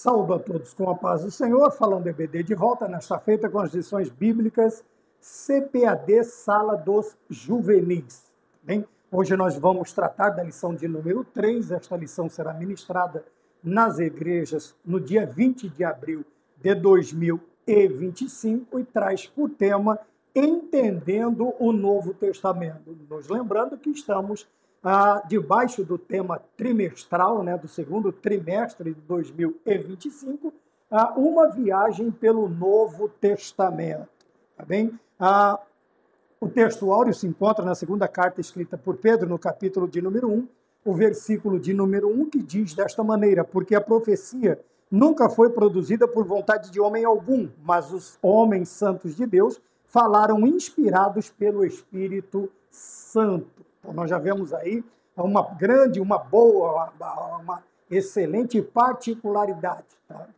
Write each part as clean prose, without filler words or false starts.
Saúdo a todos com a paz do Senhor, falando EBD de volta nesta feita com as lições bíblicas CPAD Sala dos Juvenis. Bem, hoje nós vamos tratar da lição de número 3. Esta lição será ministrada nas igrejas no dia 20 de abril de 2025 e traz por tema Entendendo o Novo Testamento. Nos lembrando que estamos debaixo do tema trimestral, do segundo trimestre de 2025, uma viagem pelo Novo Testamento. Tá bem? O texto áureo se encontra na segunda carta escrita por Pedro, no capítulo de número 1, o versículo de número 1, que diz desta maneira: porque a profecia nunca foi produzida por vontade de homem algum, mas os homens santos de Deus falaram inspirados pelo Espírito Santo. Então, nós já vemos aí uma grande, uma boa, uma excelente particularidade,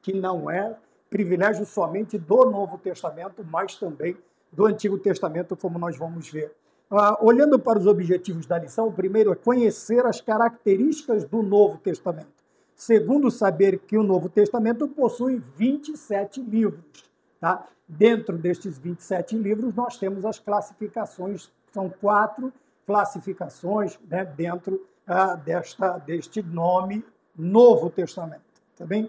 que não é privilégio somente do Novo Testamento, mas também do Antigo Testamento, como nós vamos ver. Olhando para os objetivos da lição, o primeiro é conhecer as características do Novo Testamento. Segundo, saber que o Novo Testamento possui 27 livros. Tá? Dentro destes 27 livros, nós temos as classificações, são 4 classificações dentro deste nome Novo Testamento. Tá bem?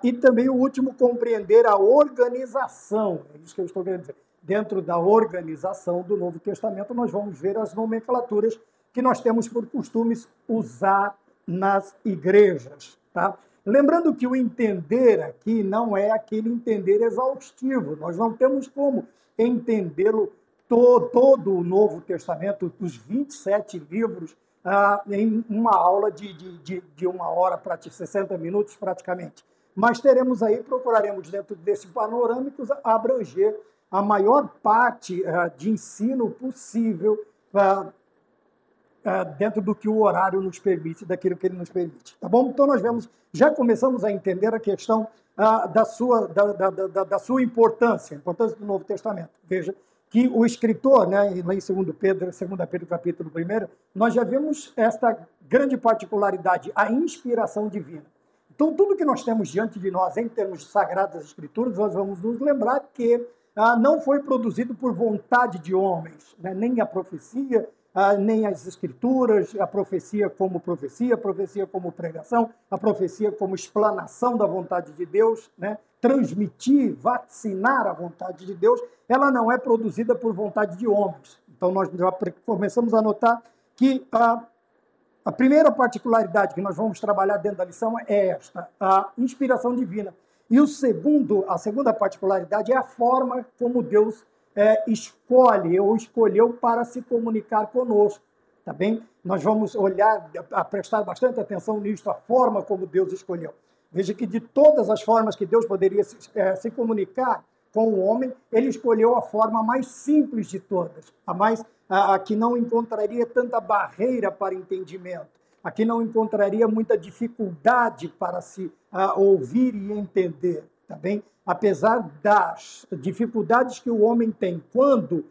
E também o último, compreender a organização, é isso que eu estou querendo dizer. Dentro da organização do Novo Testamento, nós vamos ver as nomenclaturas que nós temos por costumes usar nas igrejas. Tá? Lembrando que o entender aqui não é aquele entender exaustivo, nós não temos como entendê-lo todo o Novo Testamento, os 27 livros, em uma aula de 1 hora, 60 minutos praticamente. Mas teremos aí, procuraremos dentro desse panorâmico abranger a maior parte de ensino possível dentro do que o horário nos permite, daquilo que ele nos permite. Tá bom? Então nós já começamos a entender a questão da sua importância, a importância do Novo Testamento. Veja que o escritor, lá em 2 Pedro, capítulo 1, nós já vimos esta grande particularidade, a inspiração divina. Então, tudo que nós temos diante de nós, em termos de Sagradas Escrituras, nós vamos nos lembrar que não foi produzido por vontade de homens, nem a profecia, nem as Escrituras, a profecia como pregação, a profecia como explanação da vontade de Deus, transmitir, vacinar a vontade de Deus, ela não é produzida por vontade de homens. Então, nós já começamos a notar que a primeira particularidade que nós vamos trabalhar dentro da lição é esta, a inspiração divina. E a segunda particularidade é a forma como Deus escolhe ou escolheu para se comunicar conosco. Tá bem? Nós vamos prestar bastante atenção nisto, a forma como Deus escolheu. Veja que de todas as formas que Deus poderia se comunicar com o homem, ele escolheu a forma mais simples de todas, a que não encontraria tanta barreira para entendimento, a que não encontraria muita dificuldade para se ouvir e entender, tá bem? Apesar das dificuldades que o homem tem quando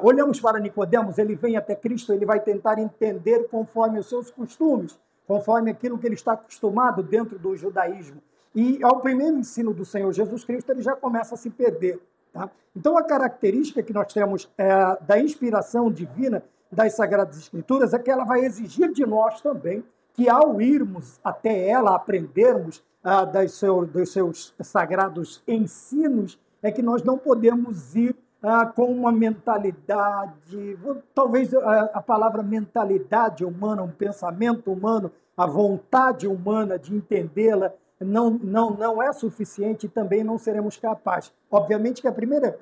olhamos para Nicodemos, ele vem até Cristo, ele vai tentar entender conforme os seus costumes, conforme aquilo que ele está acostumado dentro do judaísmo. E ao primeiro ensino do Senhor Jesus Cristo, ele já começa a se perder. Tá? Então, a característica que nós temos da inspiração divina das Sagradas Escrituras é que ela vai exigir de nós também que, ao irmos até ela, aprendermos dos seus sagrados ensinos, é que nós não podemos ir com uma mentalidade, talvez a palavra mentalidade humana, um pensamento humano, a vontade humana de entendê-la, não é suficiente e também não seremos capazes. Obviamente que a primeira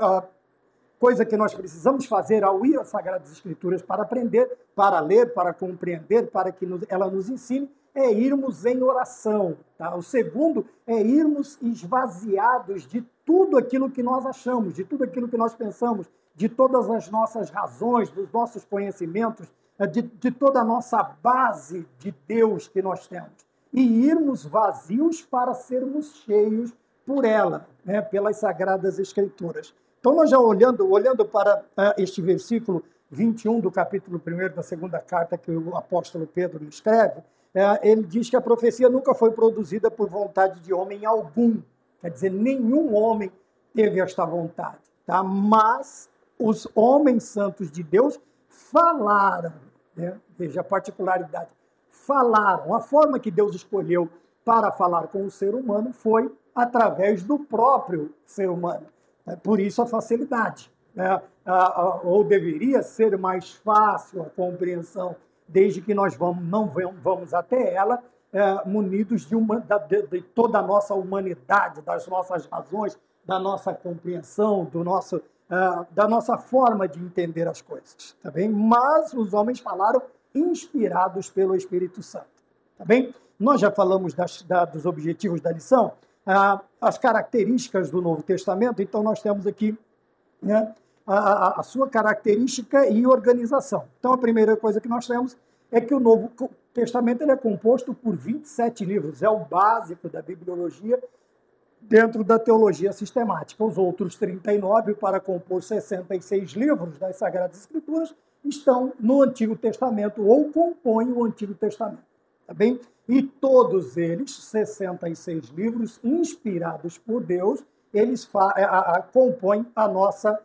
coisa que nós precisamos fazer ao ir às Sagradas Escrituras para aprender, para ler, para compreender, para que ela nos ensine, é irmos em oração. Tá? O segundo é irmos esvaziados de tudo aquilo que nós achamos, de tudo aquilo que nós pensamos, de todas as nossas razões, dos nossos conhecimentos, de toda a nossa base de Deus que nós temos. E irmos vazios para sermos cheios por ela, pelas Sagradas Escrituras. Então, nós já olhando para este versículo 21 do capítulo 1 da segunda carta que o apóstolo Pedro escreve, ele diz que a profecia nunca foi produzida por vontade de homem algum. Quer dizer, nenhum homem teve esta vontade, tá? Mas os homens santos de Deus falaram, né? Veja a particularidade, falaram. A forma que Deus escolheu para falar com o ser humano foi através do próprio ser humano. Por isso a facilidade, né? Ou deveria ser mais fácil a compreensão, desde que nós não vamos até ela munidos de toda a nossa humanidade, das nossas razões, da nossa compreensão, da nossa forma de entender as coisas, tá bem? Mas os homens falaram inspirados pelo Espírito Santo, tá bem? Nós já falamos dos objetivos da lição, as características do Novo Testamento, então nós temos aqui, né, a sua característica e organização. Então, a primeira coisa que nós temos é que o Novo Testamento ele é composto por 27 livros, é o básico da bibliologia dentro da teologia sistemática. Os outros 39, para compor 66 livros das Sagradas Escrituras, estão no Antigo Testamento ou compõem o Antigo Testamento, tá bem? E todos eles, 66 livros, inspirados por Deus, eles compõem a nossa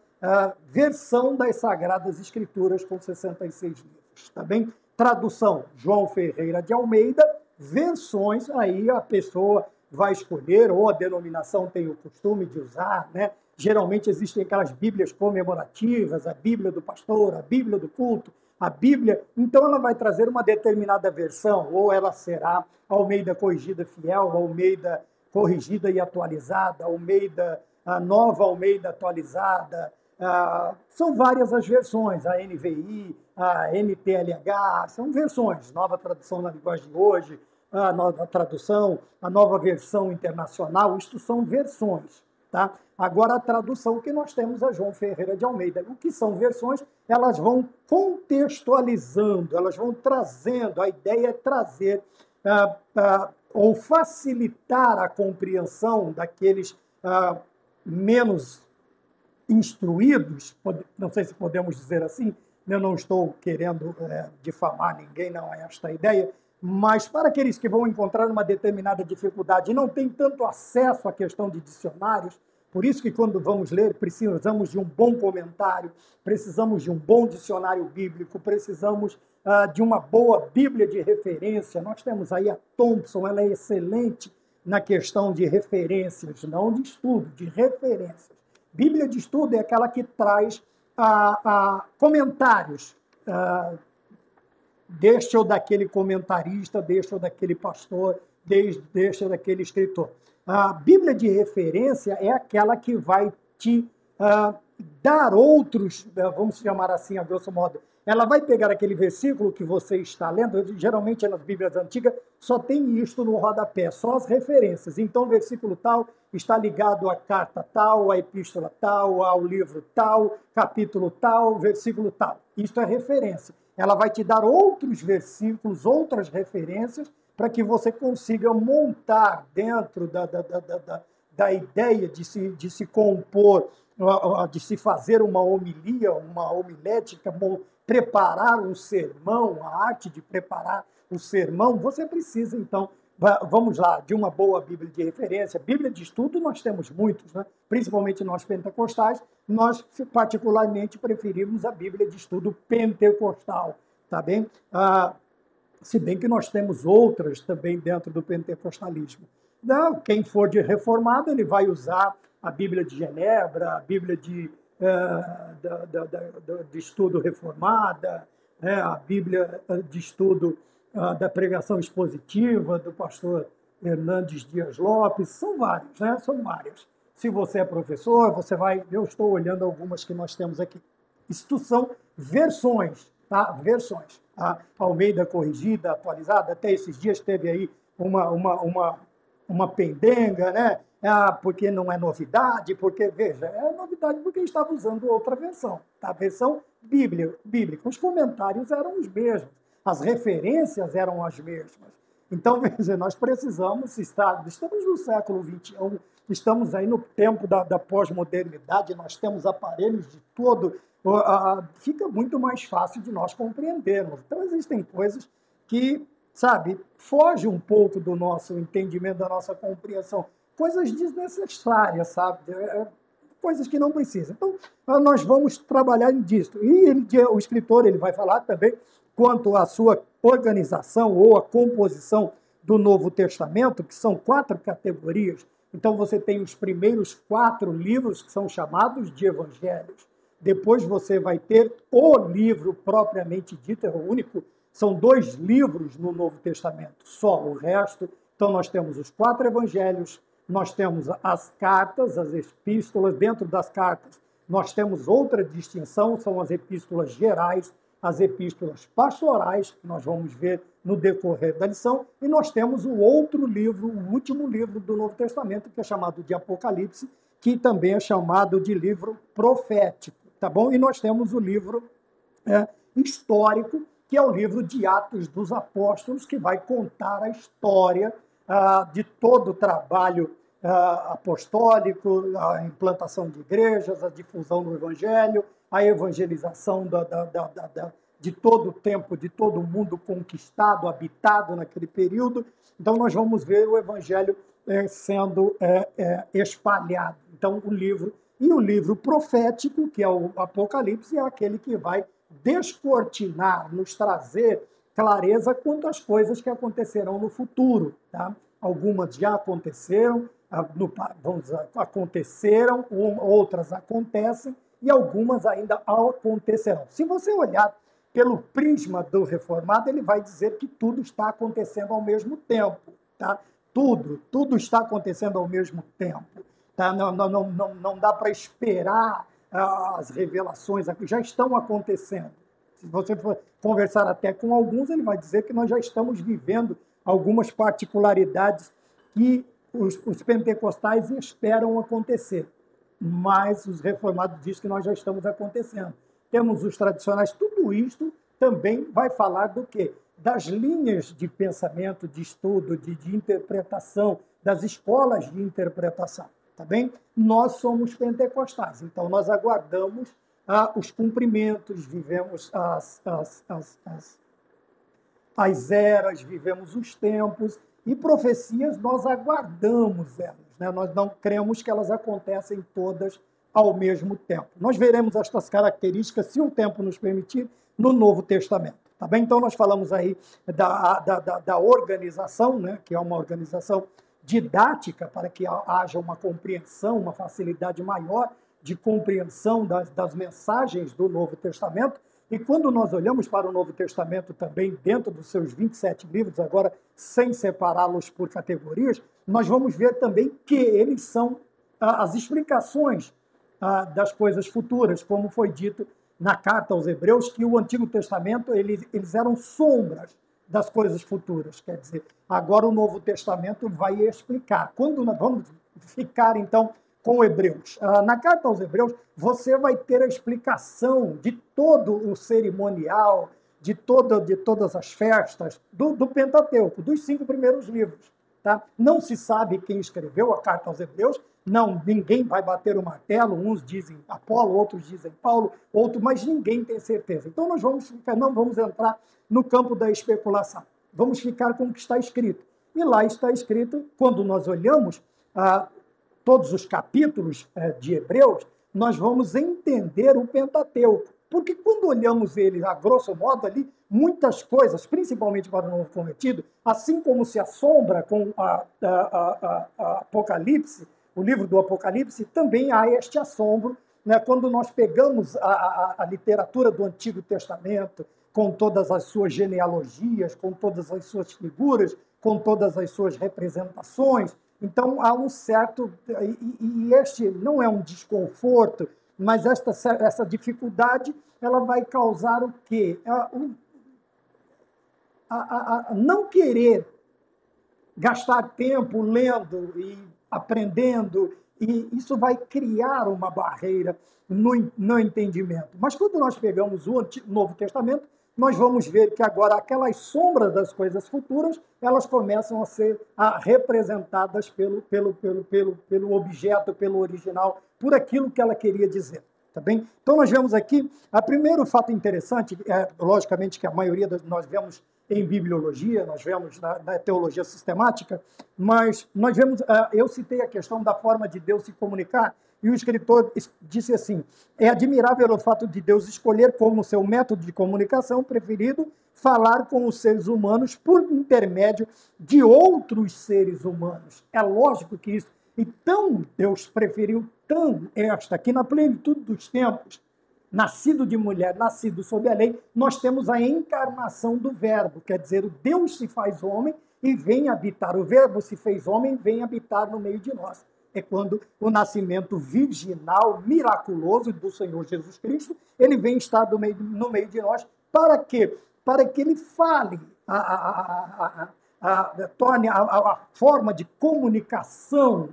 versão das Sagradas Escrituras com 66 livros, tá bem? Tradução, João Ferreira de Almeida, versões, aí a pessoa vai escolher, ou a denominação tem o costume de usar, né? Geralmente existem aquelas bíblias comemorativas, a Bíblia do pastor, a Bíblia do culto, a Bíblia, então ela vai trazer uma determinada versão, ou ela será Almeida Corrigida Fiel, Almeida Corrigida e Atualizada, Almeida, a Nova Almeida Atualizada, são várias as versões, a NVI, a NTLH, são versões, nova tradução na linguagem de hoje, a nova tradução, a nova versão internacional, isto são versões, tá? Agora, a tradução que nós temos é João Ferreira de Almeida. O que são versões? Elas vão contextualizando, elas vão trazendo, a ideia é trazer ou facilitar a compreensão daqueles menos instruídos, não sei se podemos dizer assim, eu não estou querendo difamar ninguém, não é esta a ideia, mas para aqueles que vão encontrar uma determinada dificuldade e não têm tanto acesso à questão de dicionários, por isso que quando vamos ler, precisamos de um bom comentário, precisamos de um bom dicionário bíblico, precisamos de uma boa Bíblia de referência. Nós temos aí a Thompson, ela é excelente na questão de referências, não de estudo, de referências. Bíblia de estudo é aquela que traz comentários deste ou daquele comentarista, deste ou daquele pastor, deste ou daquele escritor. A Bíblia de referência é aquela que vai te dar outros, vamos chamar assim, a grosso modo, ela vai pegar aquele versículo que você está lendo, geralmente nas Bíblias antigas só tem isto no rodapé, só as referências. Então, o versículo tal está ligado à carta tal, à epístola tal, ao livro tal, capítulo tal, versículo tal. Isto é referência. Ela vai te dar outros versículos, outras referências, para que você consiga montar dentro da ideia de se compor, de se fazer uma homilia, uma homilética, preparar um sermão, a arte de preparar o sermão. Você precisa, então, vamos lá, de uma boa Bíblia de referência. Bíblia de estudo nós temos muitos, né? Principalmente nós pentecostais, nós particularmente preferimos a Bíblia de estudo pentecostal, tá bem? Se bem que nós temos outras também dentro do pentecostalismo. Não, quem for de reformado, ele vai usar a Bíblia de Genebra, a Bíblia de estudo reformada, a Bíblia de estudo da pregação expositiva do pastor Hernandes Dias Lopes, são vários, né? São várias. Se você é professor, você vai... Eu estou olhando algumas que nós temos aqui. Isto são versões, tá? Versões. A Almeida Corrigida, Atualizada, até esses dias teve aí uma pendenga, né? Porque não é novidade, porque, veja, é novidade porque estava usando outra versão, tá? A versão bíblica. Os comentários eram os mesmos, as referências eram as mesmas. Então, veja, nós precisamos estamos no século XXI, estamos aí no tempo da pós-modernidade, nós temos aparelhos de todo, fica muito mais fácil de nós compreendermos. Então, existem coisas que sabe, foge um pouco do nosso entendimento, da nossa compreensão. Coisas desnecessárias, sabe? Coisas que não precisam. Então, nós vamos trabalhar disso. E o escritor ele vai falar também quanto à sua organização ou a composição do Novo Testamento, que são 4 categorias. Então, você tem os primeiros 4 livros, que são chamados de evangelhos. Depois você vai ter o livro propriamente dito, é o único. São 2 livros no Novo Testamento, só o resto. Então, nós temos os 4 evangelhos, nós temos as cartas, as epístolas. Dentro das cartas, nós temos outra distinção, são as epístolas gerais, as epístolas pastorais, que nós vamos ver no decorrer da lição, e nós temos o outro livro, o último livro do Novo Testamento, que é chamado de Apocalipse, que também é chamado de livro profético, tá bom? E nós temos o livro histórico, que é o livro de Atos dos Apóstolos, que vai contar a história de todo o trabalho apostólico, a implantação de igrejas, a difusão do evangelho, a evangelização de todo o tempo, de todo o mundo conquistado, habitado naquele período. Então, nós vamos ver o evangelho sendo espalhado. Então, o livro profético, que é o Apocalipse, é aquele que vai descortinar, nos trazer clareza quanto às coisas que acontecerão no futuro. Tá? Algumas já aconteceram, outras acontecem, e algumas ainda acontecerão. Se você olhar pelo prisma do reformado, ele vai dizer que tudo está acontecendo ao mesmo tempo. Tá? Tudo está acontecendo ao mesmo tempo. Tá? Não dá para esperar as revelações, já estão acontecendo. Se você for conversar até com alguns, ele vai dizer que nós já estamos vivendo algumas particularidades que os pentecostais esperam acontecer. Mas os reformados dizem que nós já estamos acontecendo. Temos os tradicionais, tudo isto também vai falar do quê? Das linhas de pensamento, de estudo, de interpretação, das escolas de interpretação, tá bem? Nós somos pentecostais, então nós aguardamos os cumprimentos, vivemos as eras, vivemos os tempos, e profecias nós aguardamos elas, né? Nós não cremos que elas acontecem todas ao mesmo tempo. Nós veremos estas características, se o tempo nos permitir, no Novo Testamento. Tá bem? Então, nós falamos aí da organização, né? Que é uma organização didática para que haja uma compreensão, uma facilidade maior de compreensão das mensagens do Novo Testamento. E quando nós olhamos para o Novo Testamento também, dentro dos seus 27 livros, agora sem separá-los por categorias, nós vamos ver também que eles são as explicações das coisas futuras, como foi dito na carta aos Hebreus, que o Antigo Testamento eles eram sombras das coisas futuras. Quer dizer, agora o Novo Testamento vai explicar. Quando nós vamos ficar, então, com Hebreus. Na carta aos Hebreus, você vai ter a explicação de todo o cerimonial, de todas as festas do Pentateuco, dos 5 primeiros livros. Tá? Não se sabe quem escreveu a carta aos Hebreus, ninguém vai bater o martelo, uns dizem Apolo, outros dizem Paulo, mas ninguém tem certeza. Então nós não vamos entrar no campo da especulação, vamos ficar com o que está escrito. E lá está escrito, quando nós olhamos todos os capítulos de Hebreus, nós vamos entender o Pentateuco. Porque quando olhamos ele, a grosso modo, ali, muitas coisas, principalmente para o novo convertido, assim como se assombra com a Apocalipse, o livro do Apocalipse, também há este assombro, né, quando nós pegamos a literatura do Antigo Testamento, com todas as suas genealogias, com todas as suas figuras, com todas as suas representações. Então, há um certo... E este não é um desconforto, mas essa dificuldade ela vai causar o quê? Não querer gastar tempo lendo e aprendendo, e isso vai criar uma barreira no entendimento. Mas quando nós pegamos o Novo Testamento, nós vamos ver que agora aquelas sombras das coisas futuras, elas começam a ser representadas pelo objeto, pelo original, por aquilo que ela queria dizer. tá bem? Então nós vemos aqui, a primeiro fato interessante, logicamente que a maioria nós vemos em bibliologia, nós vemos na teologia sistemática, mas nós vemos, eu citei a questão da forma de Deus se comunicar, e o escritor disse assim: é admirável o fato de Deus escolher como seu método de comunicação preferido falar com os seres humanos por intermédio de outros seres humanos. É lógico que isso. Então, Deus preferiu esta, que na plenitude dos tempos, nascido de mulher, nascido sob a lei, nós temos a encarnação do Verbo, quer dizer, o Deus se faz homem e vem habitar, o Verbo se fez homem e vem habitar no meio de nós. É quando o nascimento virginal, miraculoso do Senhor Jesus Cristo, ele vem estar no meio de nós. Para quê? Para que ele fale, torne a forma de comunicação,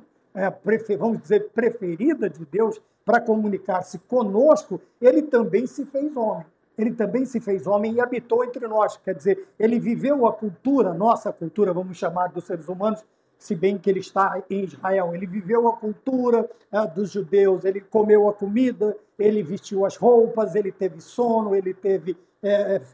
vamos dizer, preferida de Deus para comunicar-se conosco, ele também se fez homem. Ele também se fez homem e habitou entre nós. Quer dizer, ele viveu a cultura, nossa cultura, vamos chamar, dos seres humanos, se bem que ele está em Israel. Ele viveu a cultura dos judeus, ele comeu a comida, ele vestiu as roupas, ele teve sono, ele teve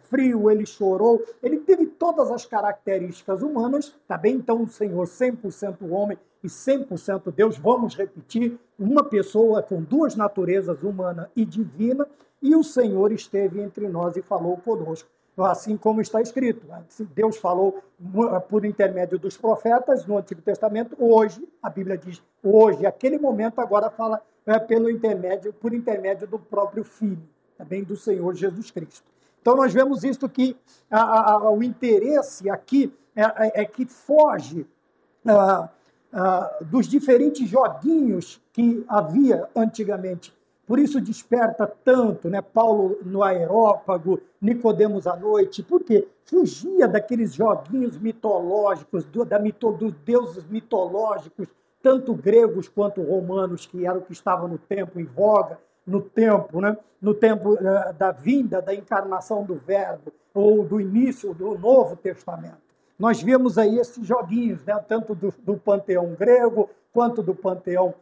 frio, ele chorou, ele teve todas as características humanas, tá bem? Então o Senhor 100% homem e 100% Deus, vamos repetir, uma pessoa com duas naturezas, humana e divina, e o Senhor esteve entre nós e falou conosco. Assim como está escrito, Deus falou por intermédio dos profetas no Antigo Testamento, hoje, a Bíblia diz, hoje, aquele momento agora fala por intermédio do próprio Filho, também do Senhor Jesus Cristo. Então nós vemos isto que o interesse aqui é que foge dos diferentes joguinhos que havia antigamente. Por isso desperta tanto, né? Paulo no Areópago, Nicodemos à noite, porque fugia daqueles joguinhos mitológicos, dos deuses mitológicos, tanto gregos quanto romanos, que era o que estava no tempo em voga, no tempo, né? No tempo da vinda, da encarnação do Verbo, ou do início do Novo Testamento. Nós vemos aí esses joguinhos, né? Tanto do panteão grego quanto do panteão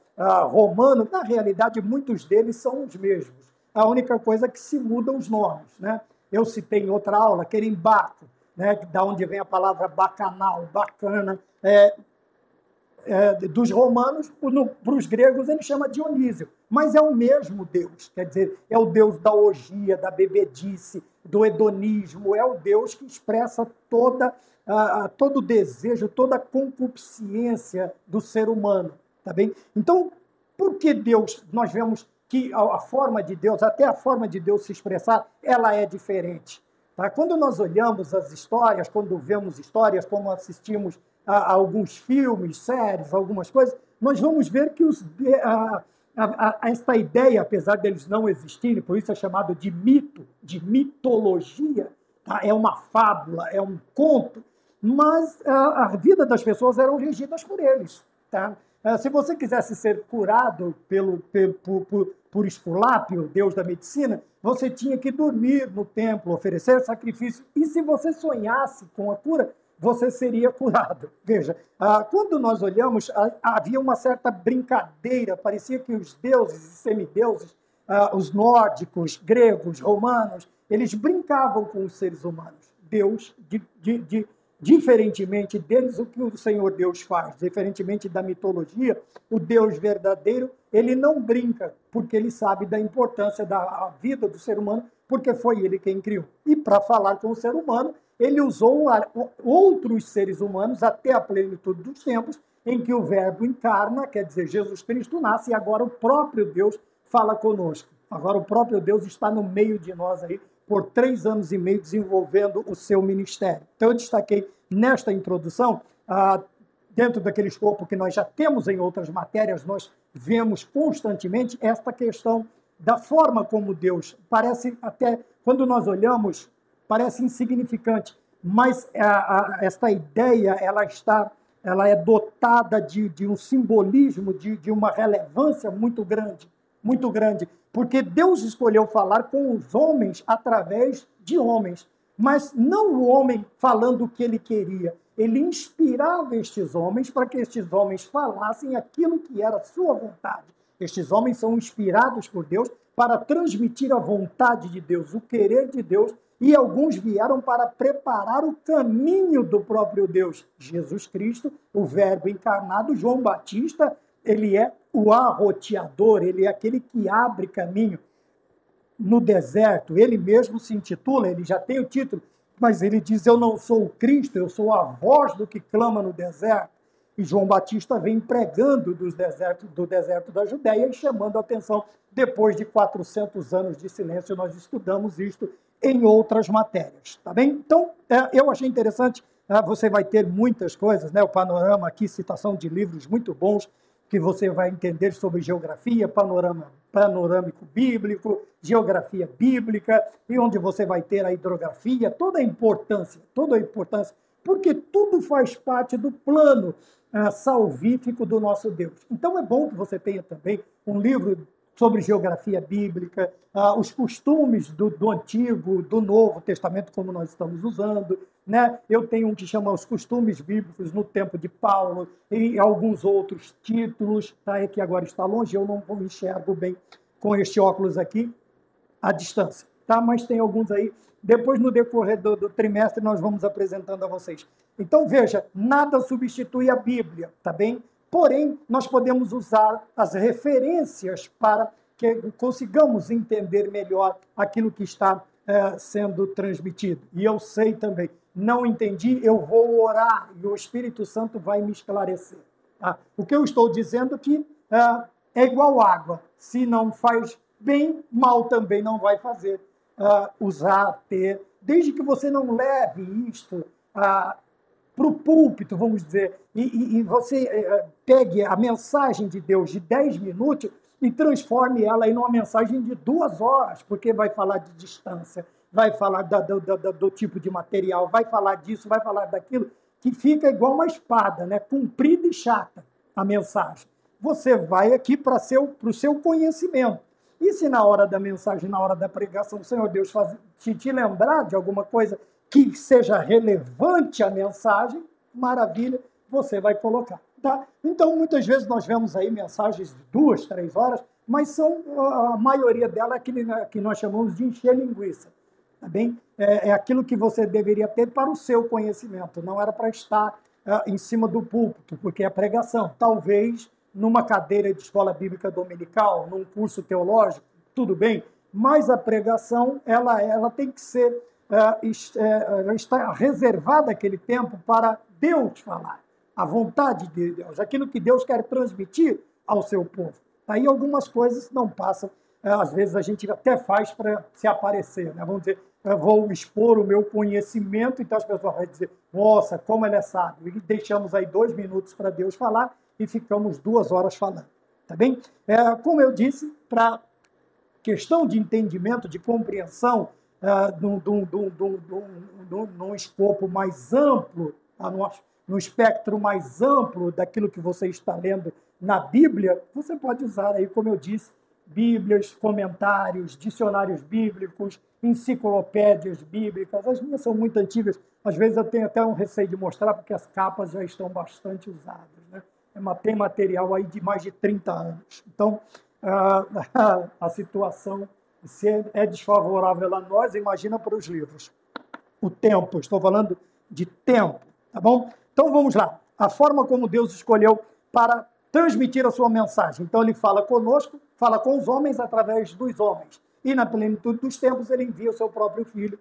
romano. Na realidade, muitos deles são os mesmos. A única coisa é que se mudam os nomes, né? Eu citei em outra aula, Querembaco, né? Da onde vem a palavra bacanal, bacana. Dos romanos, para os gregos, ele chama Dionísio, mas é o mesmo Deus, quer dizer, é o Deus da orgia, da bebedice, do hedonismo, é o Deus que expressa todo o desejo, toda a concupiscência do ser humano, tá bem? Então, por que Deus, nós vemos que a forma de Deus, até a forma de Deus se expressar, ela é diferente. Tá? Quando nós olhamos as histórias, quando vemos histórias, como assistimos a alguns filmes, séries, algumas coisas, nós vamos ver que esta ideia, apesar deles não existirem, por isso é chamado de mito, de mitologia, tá? É uma fábula, é um conto, mas a vida das pessoas eram regidas por eles. Tá? Se você quisesse ser curado por Esculápio, deus da medicina, você tinha que dormir no templo, oferecer sacrifício, e se você sonhasse com a cura, você seria curado. Veja, quando nós olhamos, havia uma certa brincadeira, parecia que os deuses e semideuses, os nórdicos, gregos, romanos, eles brincavam com os seres humanos. Deus, diferentemente deles, o que o Senhor Deus faz, diferentemente da mitologia, o Deus verdadeiro, ele não brinca, porque ele sabe da importância da vida do ser humano, porque foi ele quem criou. E para falar com o ser humano, ele usou outros seres humanos até a plenitude dos tempos, em que o Verbo encarna, quer dizer, Jesus Cristo nasce, e agora o próprio Deus fala conosco. Agora o próprio Deus está no meio de nós aí, por 3 anos e meio, desenvolvendo o seu ministério. Então eu destaquei nesta introdução, dentro daquele escopo que nós já temos em outras matérias, nós vemos constantemente esta questão da forma como Deus, parece até, quando nós olhamos, parece insignificante, mas esta ideia ela é dotada de um simbolismo, de uma relevância muito grande, porque Deus escolheu falar com os homens através de homens, mas não o homem falando o que ele queria. Ele inspirava estes homens para que estes homens falassem aquilo que era a sua vontade. Estes homens são inspirados por Deus para transmitir a vontade de Deus, o querer de Deus, e alguns vieram para preparar o caminho do próprio Deus. Jesus Cristo, o Verbo encarnado, João Batista, ele é o arroteador, ele é aquele que abre caminho no deserto. Ele mesmo se intitula, ele já tem o título, mas ele diz: eu não sou o Cristo, eu sou a voz do que clama no deserto. E João Batista vem pregando do deserto da Judéia e chamando a atenção. Depois de 400 anos de silêncio, nós estudamos isto em outras matérias, tá bem? Então, eu achei interessante, você vai ter muitas coisas, né? O panorama aqui, citação de livros muito bons, que você vai entender sobre geografia, panorâmico bíblico, geografia bíblica, e onde você vai ter a hidrografia, toda a importância, porque tudo faz parte do plano salvífico do nosso Deus. Então é bom que você tenha também um livro sobre geografia bíblica, os costumes do Antigo, do Novo Testamento, como nós estamos usando, né? Eu tenho um que chama Os Costumes Bíblicos no Tempo de Paulo, e alguns outros títulos, tá? É que agora está longe, eu não enxergo bem com este óculos aqui, à distância, tá? Mas tem alguns aí. Depois, no decorrer do trimestre, nós vamos apresentando a vocês. Então, veja, nada substitui a Bíblia, tá bem? Porém, nós podemos usar as referências para que consigamos entender melhor aquilo que está sendo transmitido. E eu sei também, não entendi, eu vou orar e o Espírito Santo vai me esclarecer. Tá? O que eu estou dizendo é que é igual água. Se não faz bem, mal também não vai fazer. Usar, ter, desde que você não leve isto para o púlpito, vamos dizer, e você pegue a mensagem de Deus de 10 minutos e transforme ela em uma mensagem de 2 horas, porque vai falar de distância, vai falar do tipo de material, vai falar disso, vai falar daquilo, que fica igual uma espada, né? Comprida e chata a mensagem. Você vai aqui para o seu conhecimento. E se na hora da mensagem, na hora da pregação, o Senhor Deus te lembrar de alguma coisa que seja relevante à mensagem, maravilha, você vai colocar. Tá? Então, muitas vezes nós vemos aí mensagens de 2, 3 horas, mas a maioria dela é que nós chamamos de encher linguiça. Tá bem? É aquilo que você deveria ter para o seu conhecimento, não era para estar em cima do púlpito, porque é pregação. Talvez numa cadeira de escola bíblica dominical, num curso teológico, tudo bem, mas a pregação ela tem que ser, ela está reservada aquele tempo para Deus falar, a vontade de Deus, aquilo que Deus quer transmitir ao seu povo. Aí algumas coisas não passam, às vezes a gente até faz para se aparecer, né? Vamos dizer, eu vou expor o meu conhecimento, então as pessoas vão dizer, nossa, como ele é sábio, e deixamos aí 2 minutos para Deus falar, e dus 2 horas falando, tá bem? Como eu disse, para questão de entendimento, de compreensão, num escopo mais amplo, no espectro mais amplo daquilo que você está lendo na Bíblia, você pode usar aí, como eu disse, Bíblias, comentários, dicionários bíblicos, enciclopédias bíblicas. As minhas são muito antigas, às vezes eu tenho até um receio de mostrar, porque as capas já estão bastante usadas, né? Tem material aí de mais de 30 anos. Então, a situação, se é desfavorável a nós, imagina para os livros. O tempo, estou falando de tempo, tá bom? Então, vamos lá. A forma como Deus escolheu para transmitir a sua mensagem. Então, ele fala conosco, fala com os homens através dos homens. E, na plenitude dos tempos, ele envia o seu próprio filho,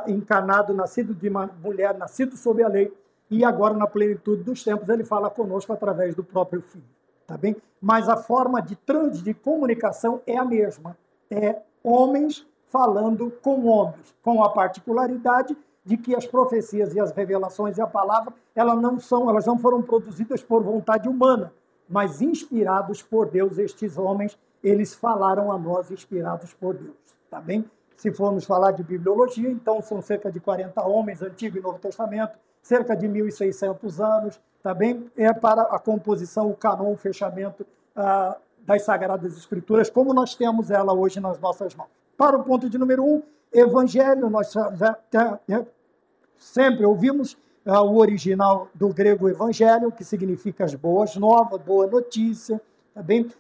encarnado, nascido de uma mulher, nascido sob a lei, e agora, na plenitude dos tempos, ele fala conosco através do próprio Filho, tá bem? Mas a forma de comunicação é a mesma, é homens falando com homens, com a particularidade de que as profecias e as revelações e a palavra, elas não foram produzidas por vontade humana, mas inspirados por Deus. Estes homens, eles falaram a nós inspirados por Deus, tá bem? Se formos falar de bibliologia, então são cerca de 40 homens, Antigo e Novo Testamento, cerca de 1.600 anos, tá bem? É para a composição, o canon, o fechamento das Sagradas Escrituras, como nós temos ela hoje nas nossas mãos. Para o ponto de número 1, Evangelho, nós sempre ouvimos o original do grego Evangelho, que significa as boas novas, boa notícia, tá bem?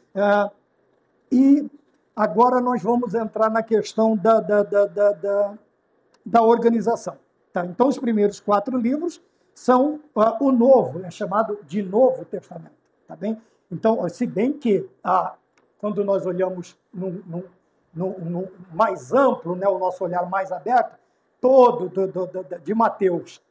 E agora nós vamos entrar na questão da organização. Tá? Então, os primeiros 4 livros são o Novo, é chamado de Novo Testamento. Tá bem? Então, se bem que, quando nós olhamos no mais amplo, né, o nosso olhar mais aberto, todo de Mateus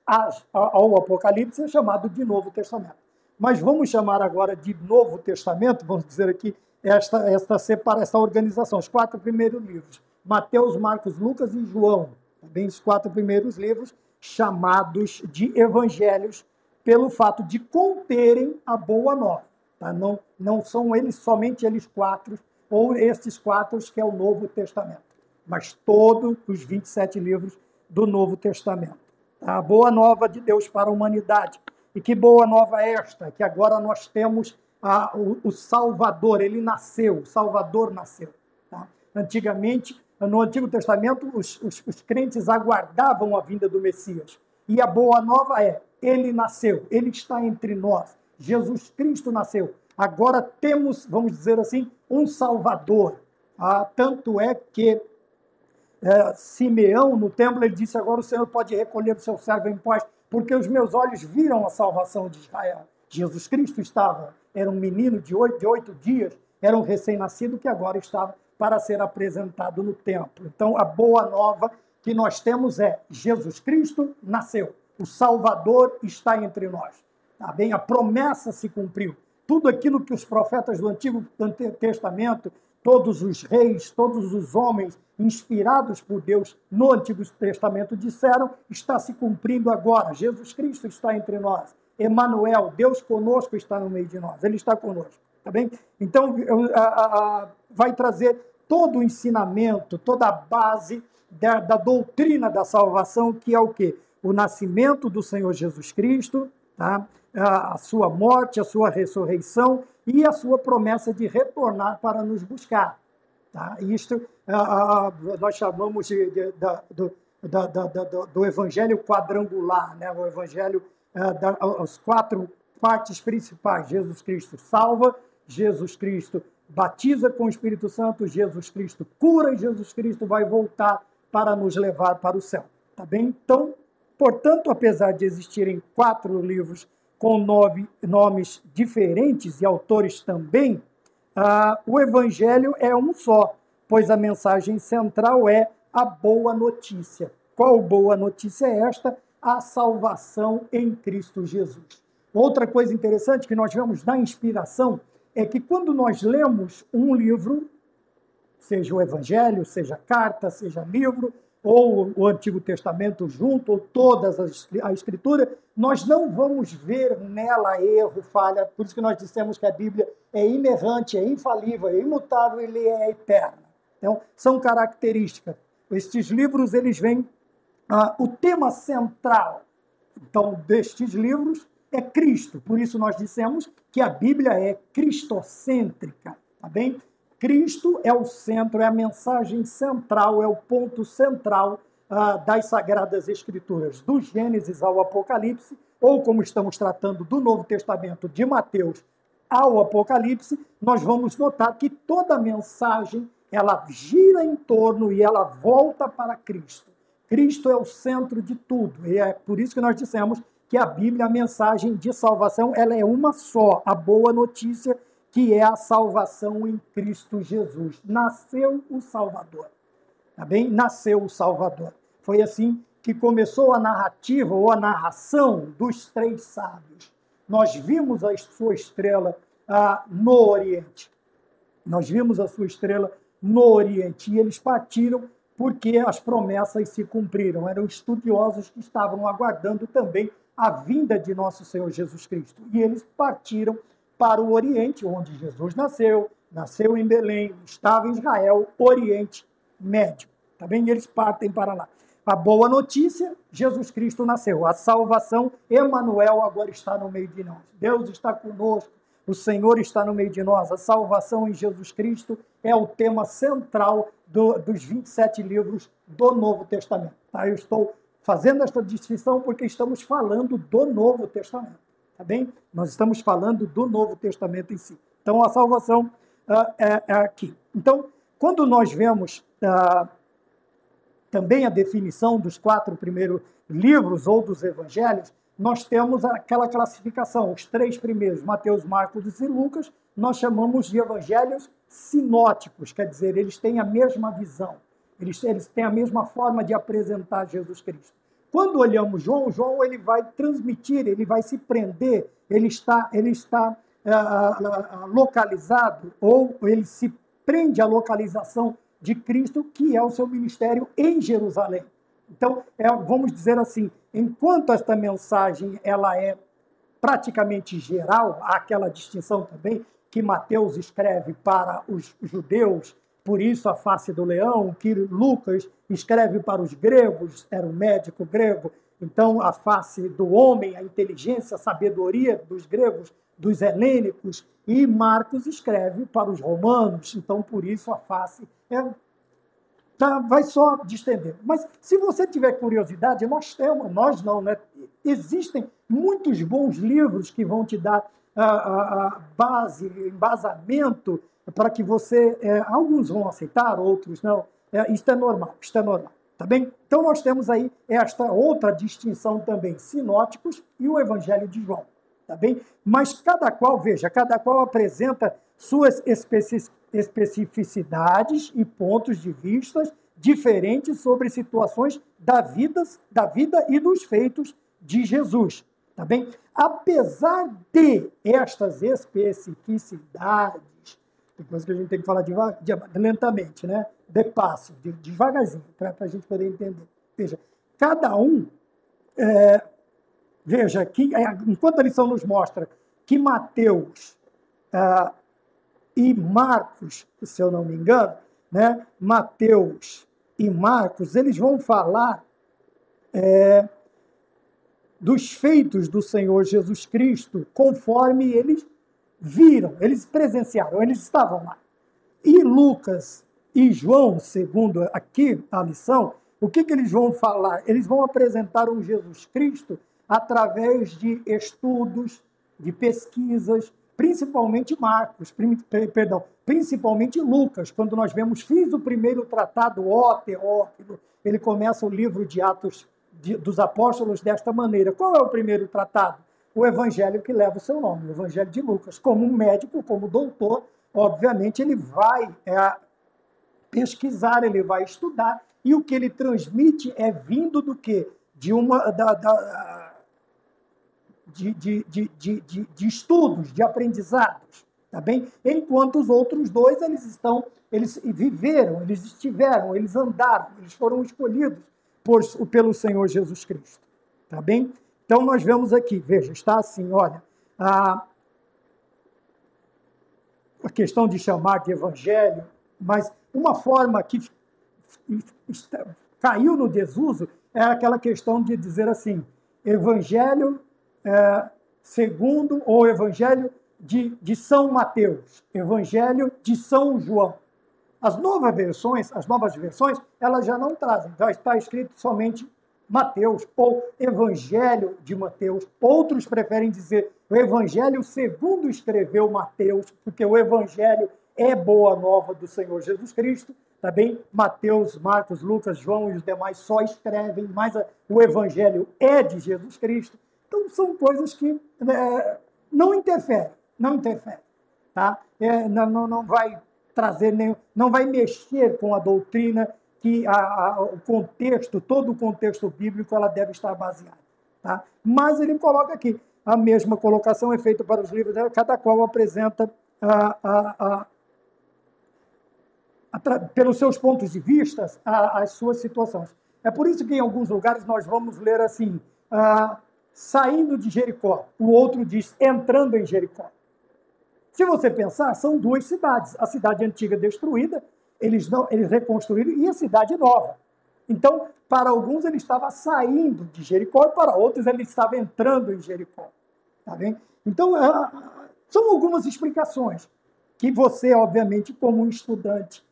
ao Apocalipse é chamado de Novo Testamento. Mas vamos chamar agora de Novo Testamento, vamos dizer aqui, essa organização, os 4 primeiros livros, Mateus, Marcos, Lucas e João, também os 4 primeiros livros, chamados de evangelhos, pelo fato de conterem a boa nova. Tá? Não são somente eles 4, ou esses 4 que é o Novo Testamento, mas todos os 27 livros do Novo Testamento. Tá? A boa nova de Deus para a humanidade. E que boa nova é esta? Que agora nós temos o Salvador, ele nasceu, o Salvador nasceu. Tá? Antigamente, no Antigo Testamento, os crentes aguardavam a vinda do Messias. E a boa nova é, ele nasceu, ele está entre nós. Jesus Cristo nasceu. Agora temos, vamos dizer assim, um Salvador. Tanto é que Simeão, no templo, ele disse, agora o Senhor pode recolher o seu servo em paz, porque os meus olhos viram a salvação de Israel. Jesus Cristo era um menino de 8 dias, era um recém-nascido que agora estava para ser apresentado no templo. Então, a boa nova que nós temos é Jesus Cristo nasceu, o Salvador está entre nós. Tá bem? A promessa se cumpriu. Tudo aquilo que os profetas do Antigo Testamento, todos os reis, todos os homens inspirados por Deus no Antigo Testamento disseram, está se cumprindo agora. Jesus Cristo está entre nós. Emanuel, Deus conosco, está no meio de nós. Ele está conosco. Tá bem? Então, vai trazer todo o ensinamento, toda a base da doutrina da salvação, que é o quê? O nascimento do Senhor Jesus Cristo, tá? A sua morte, a sua ressurreição e a sua promessa de retornar para nos buscar. Tá? Isto nós chamamos do evangelho quadrangular, né? O evangelho as 4 partes principais. Jesus Cristo salva, Jesus Cristo batiza com o Espírito Santo, Jesus Cristo cura e Jesus Cristo vai voltar para nos levar para o céu. Tá bem? Então, portanto, apesar de existirem 4 livros com 9 nomes diferentes e autores também, o Evangelho é um só, pois a mensagem central é a boa notícia. Qual boa notícia é esta? A salvação em Cristo Jesus. Outra coisa interessante que nós vemos na inspiração é que quando nós lemos um livro, seja o Evangelho, seja carta, seja livro, ou o Antigo Testamento junto, ou todas a Escritura, nós não vamos ver nela erro, falha. Por isso que nós dissemos que a Bíblia é inerrante, é infalível, é imutável, ele é eterna. Então, são características. Estes livros, eles vêm... o tema central, então, destes livros é Cristo. Por isso nós dissemos que a Bíblia é cristocêntrica, tá bem? Cristo é o centro, é a mensagem central, é o ponto central das Sagradas Escrituras, do Gênesis ao Apocalipse, ou como estamos tratando do Novo Testamento, de Mateus ao Apocalipse, nós vamos notar que toda a mensagem, ela gira em torno e ela volta para Cristo. Cristo é o centro de tudo, e é por isso que nós dissemos que a Bíblia, a mensagem de salvação, ela é uma só, a boa notícia, que é a salvação em Cristo Jesus. Nasceu o Salvador, tá bem? Nasceu o Salvador. Foi assim que começou a narrativa ou a narração dos 3 sábios. Nós vimos a sua estrela no Oriente. Nós vimos a sua estrela no Oriente e eles partiram porque as promessas se cumpriram. Eram estudiosos que estavam aguardando também a vinda de nosso Senhor Jesus Cristo. E eles partiram para o Oriente, onde Jesus nasceu em Belém, estava em Israel, Oriente Médio. Tá bem? E eles partem para lá. A boa notícia, Jesus Cristo nasceu. A salvação, Emanuel agora está no meio de nós. Deus está conosco, o Senhor está no meio de nós. A salvação em Jesus Cristo é o tema central dos 27 livros do Novo Testamento. Tá? Eu estou fazendo esta distinção porque estamos falando do Novo Testamento. Tá bem? Nós estamos falando do Novo Testamento em si. Então, a salvação aqui. Então, quando nós vemos também a definição dos 4 primeiros livros ou dos evangelhos, nós temos aquela classificação, os 3 primeiros, Mateus, Marcos e Lucas, nós chamamos de evangelhos sinóticos, quer dizer, eles têm a mesma visão, eles têm a mesma forma de apresentar Jesus Cristo. Quando olhamos João ele vai transmitir, ele vai se prender, ele está localizado, ou ele se prende à localização de Cristo, que é o seu ministério em Jerusalém. Então, vamos dizer assim, enquanto esta mensagem ela é praticamente geral, há aquela distinção também que Mateus escreve para os judeus, por isso a face do leão, que Lucas escreve para os gregos, era um médico grego, então a face do homem, a inteligência, a sabedoria dos gregos, dos helênicos, e Marcos escreve para os romanos, então por isso a face vai só distender. Mas se você tiver curiosidade, nós não, né? Existem muitos bons livros que vão te dar embasamento para que você... alguns vão aceitar, outros não. Isso é normal, tá bem? Então nós temos aí esta outra distinção também, sinóticos e o Evangelho de João, tá bem? Mas cada qual apresenta suas especificidades e pontos de vista diferentes sobre situações da vida e dos feitos de Jesus, tá bem? Apesar de estas especificidades, depois que a gente tem que falar lentamente, né? De passo, devagarzinho, para a gente poder entender. Veja, cada um, veja, que, enquanto a lição nos mostra que Mateus e Marcos, se eu não me engano, né? Mateus e Marcos, eles vão falar dos feitos do Senhor Jesus Cristo conforme eles viram, eles presenciaram, eles estavam lá. E Lucas e João, segundo aqui a lição, o que eles vão falar? Eles vão apresentar um Jesus Cristo através de estudos, de pesquisas, principalmente principalmente Lucas, quando nós vemos, fiz o primeiro tratado, ó Teófilo, ele começa o livro de Atos dos Apóstolos desta maneira. Qual é o primeiro tratado? O evangelho que leva o seu nome, o evangelho de Lucas. Como um médico, como doutor, obviamente ele vai pesquisar, ele vai estudar, e o que ele transmite é vindo do quê? De estudos, de aprendizados, tá bem? Enquanto os outros dois, eles viveram, eles estiveram, eles andaram, eles foram escolhidos pelo Senhor Jesus Cristo, tá bem? Então nós vemos aqui, veja, está assim, olha, a questão de chamar de evangelho, mas uma forma que caiu no desuso é aquela questão de dizer assim, evangelho segundo, ou evangelho de São Mateus, evangelho de São João. As novas versões, elas já não trazem, já está escrito somente Mateus, ou Evangelho de Mateus. Outros preferem dizer o Evangelho segundo escreveu Mateus, porque o Evangelho é boa nova do Senhor Jesus Cristo, tá bem? Mateus, Marcos, Lucas, João e os demais só escrevem, mas o Evangelho é de Jesus Cristo. Então são coisas que não interferem, tá? Não vai trazer não vai mexer com a doutrina que o contexto, todo o contexto bíblico, ela deve estar baseada, tá? Mas ele coloca aqui, a mesma colocação é feita para os livros, cada qual apresenta pelos seus pontos de vista as suas situações. É por isso que em alguns lugares nós vamos ler assim, saindo de Jericó, o outro diz entrando em Jericó. Se você pensar, são duas cidades. A cidade antiga destruída, eles reconstruíram, e a cidade nova. Então, para alguns ele estava saindo de Jericó, e para outros ele estava entrando em Jericó. Tá bem? Então, são algumas explicações que você, obviamente, como um estudante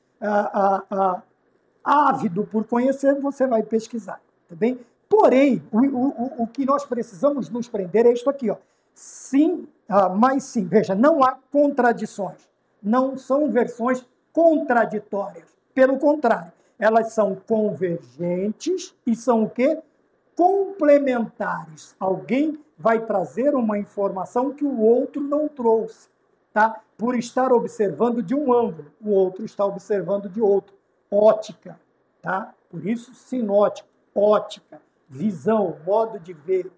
ávido por conhecer, você vai pesquisar. Tá bem? Porém, o que nós precisamos nos prender é isto aqui, ó. Sim, mas sim, veja, não há contradições. não são versões contraditórias. Pelo contrário, elas são convergentes e são o quê? Complementares. Alguém vai trazer uma informação que o outro não trouxe, tá? Por estar observando de um ângulo, o outro está observando de outro. Ótica, tá? Por isso, sinótico, ótica, visão, modo de ver,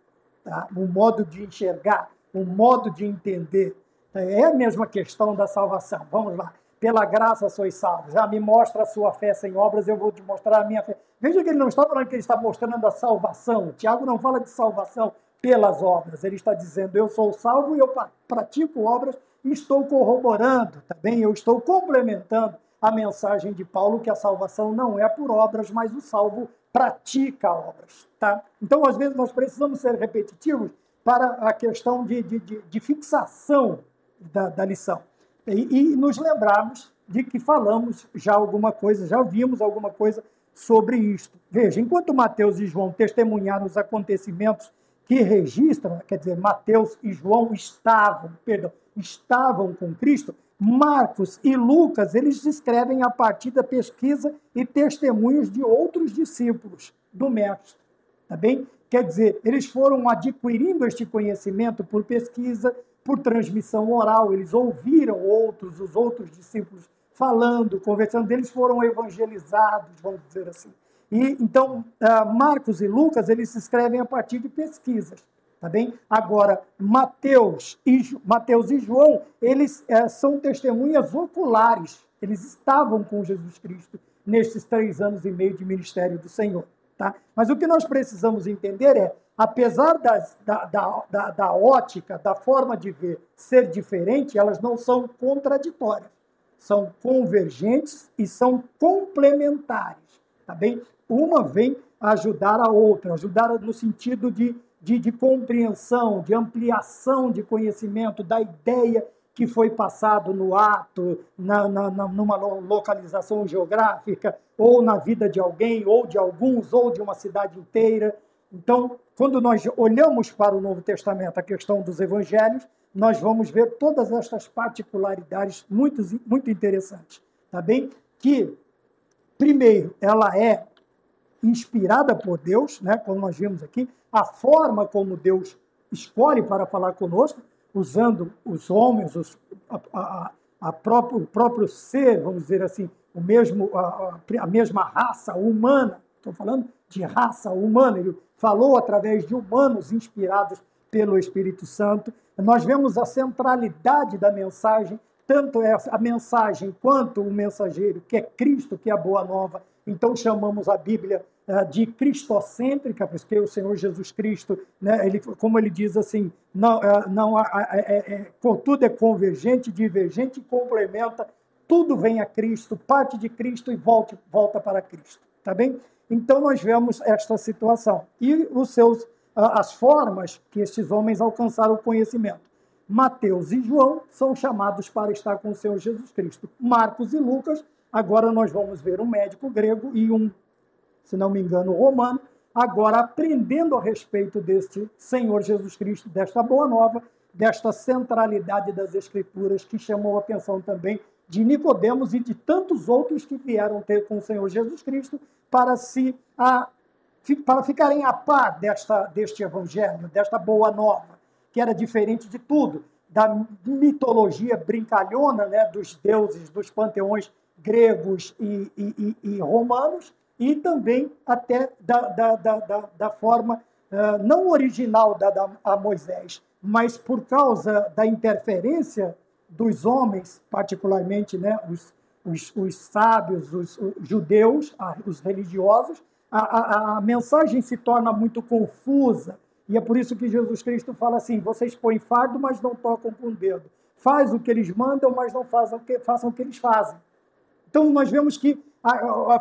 tá? Um modo de enxergar, um modo de entender. É a mesma questão da salvação. Vamos lá. Pela graça sois salvos. Já me mostra a sua fé sem obras, eu vou te mostrar a minha fé. Veja que ele não está falando que ele está mostrando a salvação. Tiago não fala de salvação pelas obras. Ele está dizendo, eu sou salvo e eu pratico obras e estou corroborando, tá bem? Eu estou complementando a mensagem de Paulo que a salvação não é por obras, mas o salvo pratica obras, tá? Então, às vezes, nós precisamos ser repetitivos para a questão de fixação da lição. E nos lembrarmos de que falamos já alguma coisa, já vimos alguma coisa sobre isto. Veja, enquanto Mateus e João testemunharam os acontecimentos que registram, quer dizer, Mateus e João estavam com Cristo, Marcos e Lucas, eles escrevem a partir da pesquisa e testemunhos de outros discípulos do Mestre, tá bem? Quer dizer, eles foram adquirindo este conhecimento por pesquisa, por transmissão oral, eles ouviram os outros discípulos falando, conversando, eles foram evangelizados, vamos dizer assim. E então, Marcos e Lucas, eles escrevem a partir de pesquisas, tá bem? Agora, Mateus e João, eles são testemunhas oculares, eles estavam com Jesus Cristo nesses 3 anos e meio de ministério do Senhor, tá? Mas o que nós precisamos entender é, apesar da ótica, da forma de ver ser diferente, elas não são contraditórias, são convergentes e são complementares, tá bem? Uma vem ajudar a outra, ajudar no sentido de compreensão, de ampliação de conhecimento da ideia que foi passado no ato, numa localização geográfica, ou na vida de alguém, ou de alguns, ou de uma cidade inteira. Então, quando nós olhamos para o Novo Testamento, a questão dos evangelhos, nós vamos ver todas estas particularidades muito interessantes, tá bem? Que, primeiro, ela é inspirada por Deus, né, como nós vimos aqui, a forma como Deus escolhe para falar conosco, usando os homens, o próprio ser, vamos dizer assim, a mesma raça humana. Estou falando de raça humana, ele falou através de humanos inspirados pelo Espírito Santo. Nós vemos a centralidade da mensagem, tanto a mensagem quanto o mensageiro, que é Cristo, que é a Boa Nova. Então chamamos a Bíblia de cristocêntrica, porque o Senhor Jesus Cristo, né, como ele diz assim, tudo é convergente, divergente e complementa, tudo vem a Cristo, parte de Cristo e volta para Cristo, tá bem? Então nós vemos esta situação e as formas que estes homens alcançaram o conhecimento. Mateus e João são chamados para estar com o Senhor Jesus Cristo. Marcos e Lucas, agora nós vamos ver um médico grego e se não me engano, romano, agora aprendendo a respeito deste Senhor Jesus Cristo, desta Boa Nova, desta centralidade das Escrituras, que chamou a atenção também de Nicodemos e de tantos outros que vieram ter com o Senhor Jesus Cristo para ficarem a par deste Evangelho, desta Boa Nova, que era diferente de tudo, da mitologia brincalhona, né, dos deuses, dos panteões gregos e romanos, e também até da forma não original dada a Moisés, mas por causa da interferência dos homens, particularmente, né, os sábios, os judeus, os religiosos, a mensagem se torna muito confusa, e é por isso que Jesus Cristo fala assim, vocês põem fardo, mas não tocam com o dedo. Faz o que eles mandam, mas não façam o que eles fazem. Então, nós vemos que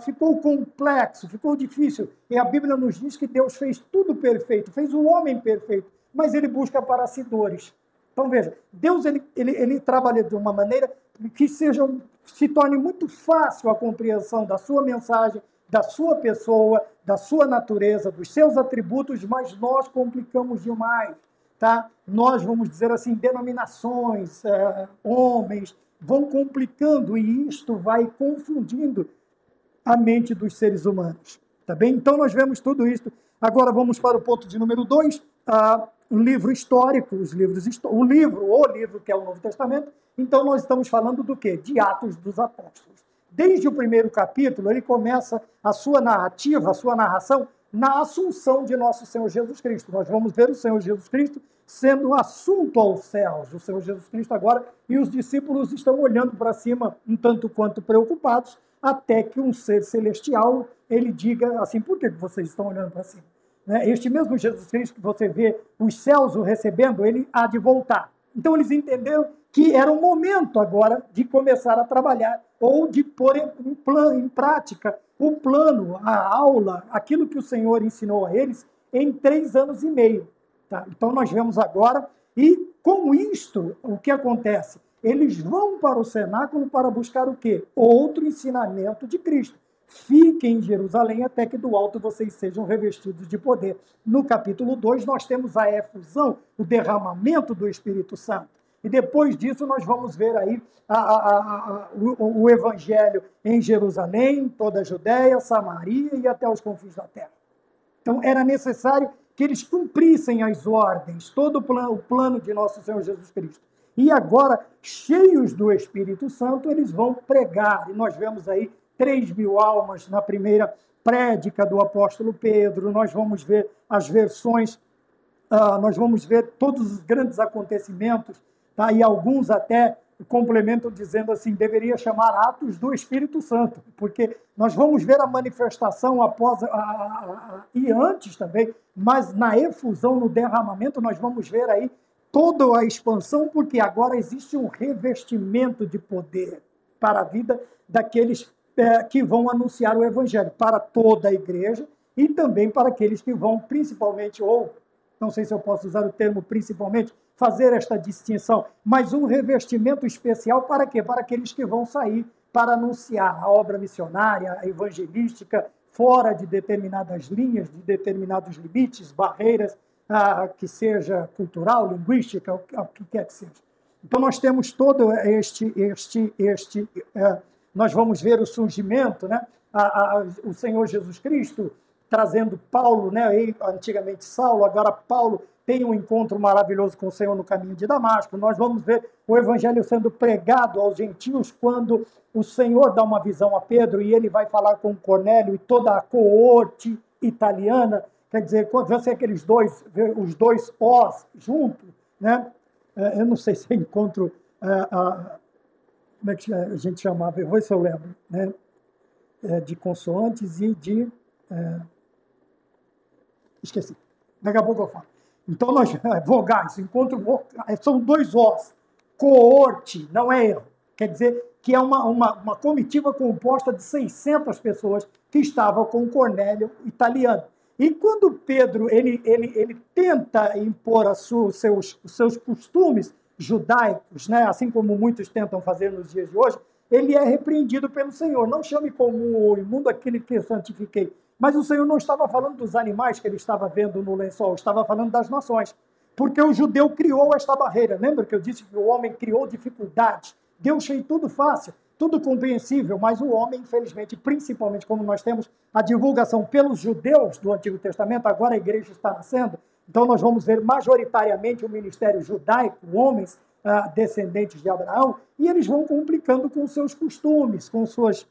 ficou complexo, ficou difícil. E a Bíblia nos diz que Deus fez tudo perfeito, fez o homem perfeito, mas ele busca parecidores. Então, veja, Deus ele trabalha de uma maneira que se torne muito fácil a compreensão da sua mensagem, da sua pessoa, da sua natureza, dos seus atributos, mas nós complicamos demais. Tá? Nós, vamos dizer assim, denominações, homens, vão complicando e isto vai confundindo a mente dos seres humanos. Tá bem? Então nós vemos tudo isso. Agora vamos para o ponto de número 2, o livro histórico, o livro que é o Novo Testamento. Então nós estamos falando do quê? De Atos dos Apóstolos. Desde o primeiro capítulo, ele começa a sua narrativa, a sua narração, na assunção de nosso Senhor Jesus Cristo. Nós vamos ver o Senhor Jesus Cristo sendo assunto aos céus. O Senhor Jesus Cristo agora, e os discípulos estão olhando para cima, um tanto quanto preocupados, até que um ser celestial, ele diga assim, por que vocês estão olhando para cima? Este mesmo Jesus Cristo que você vê os céus o recebendo, ele há de voltar. Então eles entenderam que era o momento agora de começar a trabalhar ou de pôr em prática o plano, a aula, aquilo que o Senhor ensinou a eles em 3 anos e meio. Tá? Então nós vemos agora, e com isto, o que acontece? Eles vão para o cenáculo para buscar o quê? Outro ensinamento de Cristo. Fiquem em Jerusalém até que do alto vocês sejam revestidos de poder. No capítulo 2, nós temos a efusão, o derramamento do Espírito Santo. E depois disso, nós vamos ver aí o evangelho em Jerusalém, toda a Judéia, Samaria e até os confins da terra. Então, era necessário que eles cumprissem as ordens, todo o plano de nosso Senhor Jesus Cristo. E agora, cheios do Espírito Santo, eles vão pregar. E nós vemos aí 3.000 almas na primeira prédica do apóstolo Pedro. Nós vamos ver as versões, nós vamos ver todos os grandes acontecimentos, tá? E alguns até complementam dizendo assim, deveria chamar Atos do Espírito Santo, porque nós vamos ver a manifestação após e antes também, mas na efusão, no derramamento, nós vamos ver aí toda a expansão, porque agora existe um revestimento de poder para a vida daqueles que vão anunciar o Evangelho, para toda a igreja e também para aqueles que vão principalmente, ou não sei se eu posso usar o termo principalmente, fazer esta distinção, mas um revestimento especial para quê? Para aqueles que vão sair para anunciar a obra missionária, a evangelística, fora de determinadas linhas, de determinados limites, barreiras, que seja cultural, linguística, o que quer que seja. Então nós temos todo nós vamos ver o surgimento, né? O Senhor Jesus Cristo trazendo Paulo, né? Antigamente Saulo, agora Paulo tem um encontro maravilhoso com o Senhor no caminho de Damasco. Nós vamos ver o evangelho sendo pregado aos gentios quando o Senhor dá uma visão a Pedro e ele vai falar com Cornélio e toda a coorte italiana. Quer dizer, quando você aqueles os dois Os juntos, né? Eu não sei se eu encontro como é que a gente chamava, eu vou ver se eu lembro, né? De consoantes e de... esqueci, daqui a pouco eu falo. Então, vogais, são 2 Os. Coorte, não é erro. Quer dizer que é uma comitiva composta de 600 pessoas que estavam com Cornélio italiano. E quando Pedro ele tenta impor os seus costumes judaicos, né, assim como muitos tentam fazer nos dias de hoje, ele é repreendido pelo Senhor. Não chame comum ou imundo aquele que eu santifiquei. Mas o Senhor não estava falando dos animais que ele estava vendo no lençol, estava falando das nações. Porque o judeu criou esta barreira. Lembra que eu disse que o homem criou dificuldades? Deus fez tudo fácil, tudo compreensível, mas o homem, infelizmente, principalmente como nós temos a divulgação pelos judeus do Antigo Testamento, agora a igreja está nascendo, então nós vamos ver majoritariamente o ministério judaico, homens descendentes de Abraão, e eles vão complicando com seus costumes, com suas...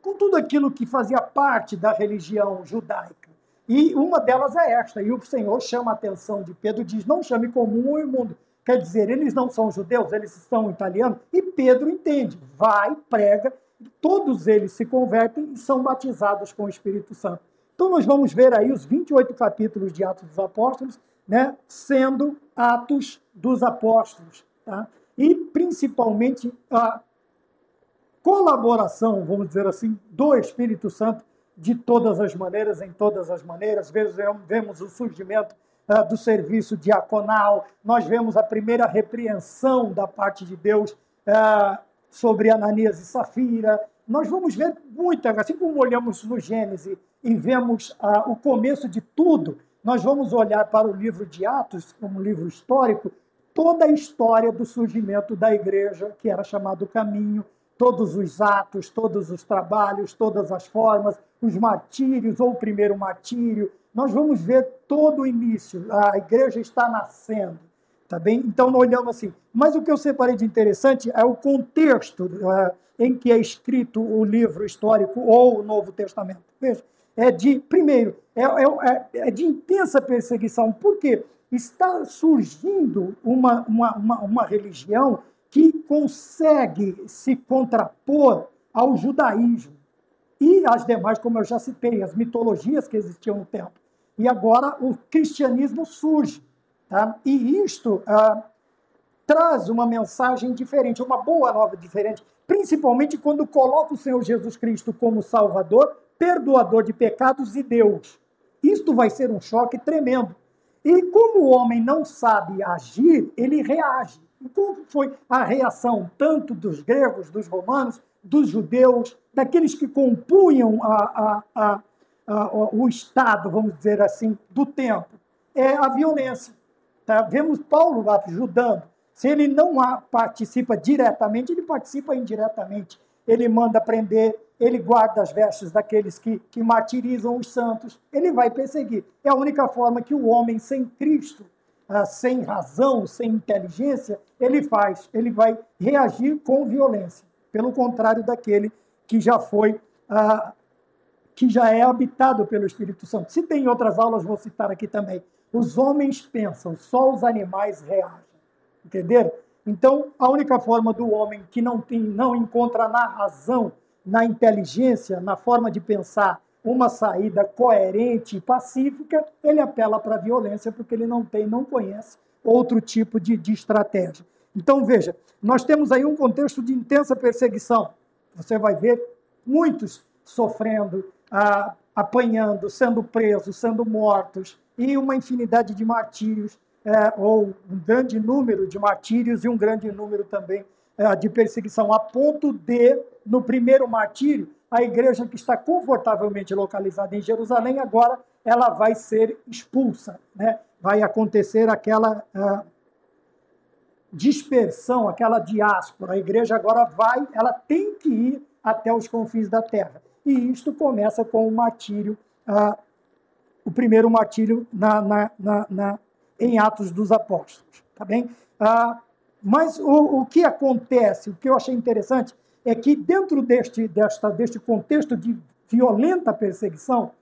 com tudo aquilo que fazia parte da religião judaica. E uma delas é esta, e o Senhor chama a atenção de Pedro, diz, não chame comum ou imundo. Quer dizer, eles não são judeus, eles são italianos, e Pedro entende, vai, prega, todos eles se convertem e são batizados com o Espírito Santo. Então nós vamos ver aí os 28 capítulos de Atos dos Apóstolos, né, sendo Atos dos Apóstolos, tá? E principalmente a colaboração, vamos dizer assim, do Espírito Santo de todas as maneiras, em todas as maneiras. Vemos o surgimento do serviço diaconal, nós vemos a primeira repreensão da parte de Deus sobre Ananias e Safira. Nós vamos ver muita, assim como olhamos no Gênesis e vemos o começo de tudo, nós vamos olhar para o livro de Atos como um livro histórico, toda a história do surgimento da igreja, que era chamado caminho, todos os atos, todos os trabalhos, todas as formas, os martírios, ou o primeiro martírio. Nós vamos ver todo o início, a igreja está nascendo, tá bem? Então, nós olhamos assim. Mas o que eu separei de interessante é o contexto em que é escrito o livro histórico ou o Novo Testamento. Veja, primeiro, é de intensa perseguição. Por quê? Está surgindo uma religião que consegue se contrapor ao judaísmo e as demais, como eu já citei, as mitologias que existiam no tempo. E agora o cristianismo surge. Tá? E isto traz uma mensagem diferente, uma boa nova diferente, principalmente quando coloca o Senhor Jesus Cristo como Salvador, perdoador de pecados e Deus. Isto vai ser um choque tremendo. E como o homem não sabe agir, ele reage. E como foi a reação tanto dos gregos, dos romanos, dos judeus, daqueles que compunham o Estado, vamos dizer assim, do tempo? É a violência. Tá? Vemos Paulo ajudando. Se ele não participa diretamente, ele participa indiretamente. Ele manda prender, ele guarda as vestes daqueles que martirizam os santos, ele vai perseguir. É a única forma que o homem sem Cristo, sem razão, sem inteligência, ele faz. Ele vai reagir com violência. Pelo contrário daquele que já foi, que já é habitado pelo Espírito Santo. Se tem outras aulas, vou citar aqui também. Os homens pensam, só os animais reagem. Entenderam? Então, a única forma do homem que não encontra na razão, na inteligência, na forma de pensar, uma saída coerente e pacífica, ele apela para a violência, porque ele não conhece outro tipo de estratégia. Então, veja, nós temos aí um contexto de intensa perseguição. Você vai ver muitos sofrendo, apanhando, sendo presos, sendo mortos, e uma infinidade de martírios, ou um grande número de martírios e um grande número também de perseguição, a ponto de, no primeiro martírio, a igreja que está confortavelmente localizada em Jerusalém, agora ela vai ser expulsa, né? Vai acontecer aquela dispersão, aquela diáspora. A igreja agora ela tem que ir até os confins da terra. E isto começa com o martírio, o primeiro martírio em Atos dos Apóstolos, tá bem? Mas o que acontece, o que eu achei interessante, é que dentro deste contexto de violenta perseguição,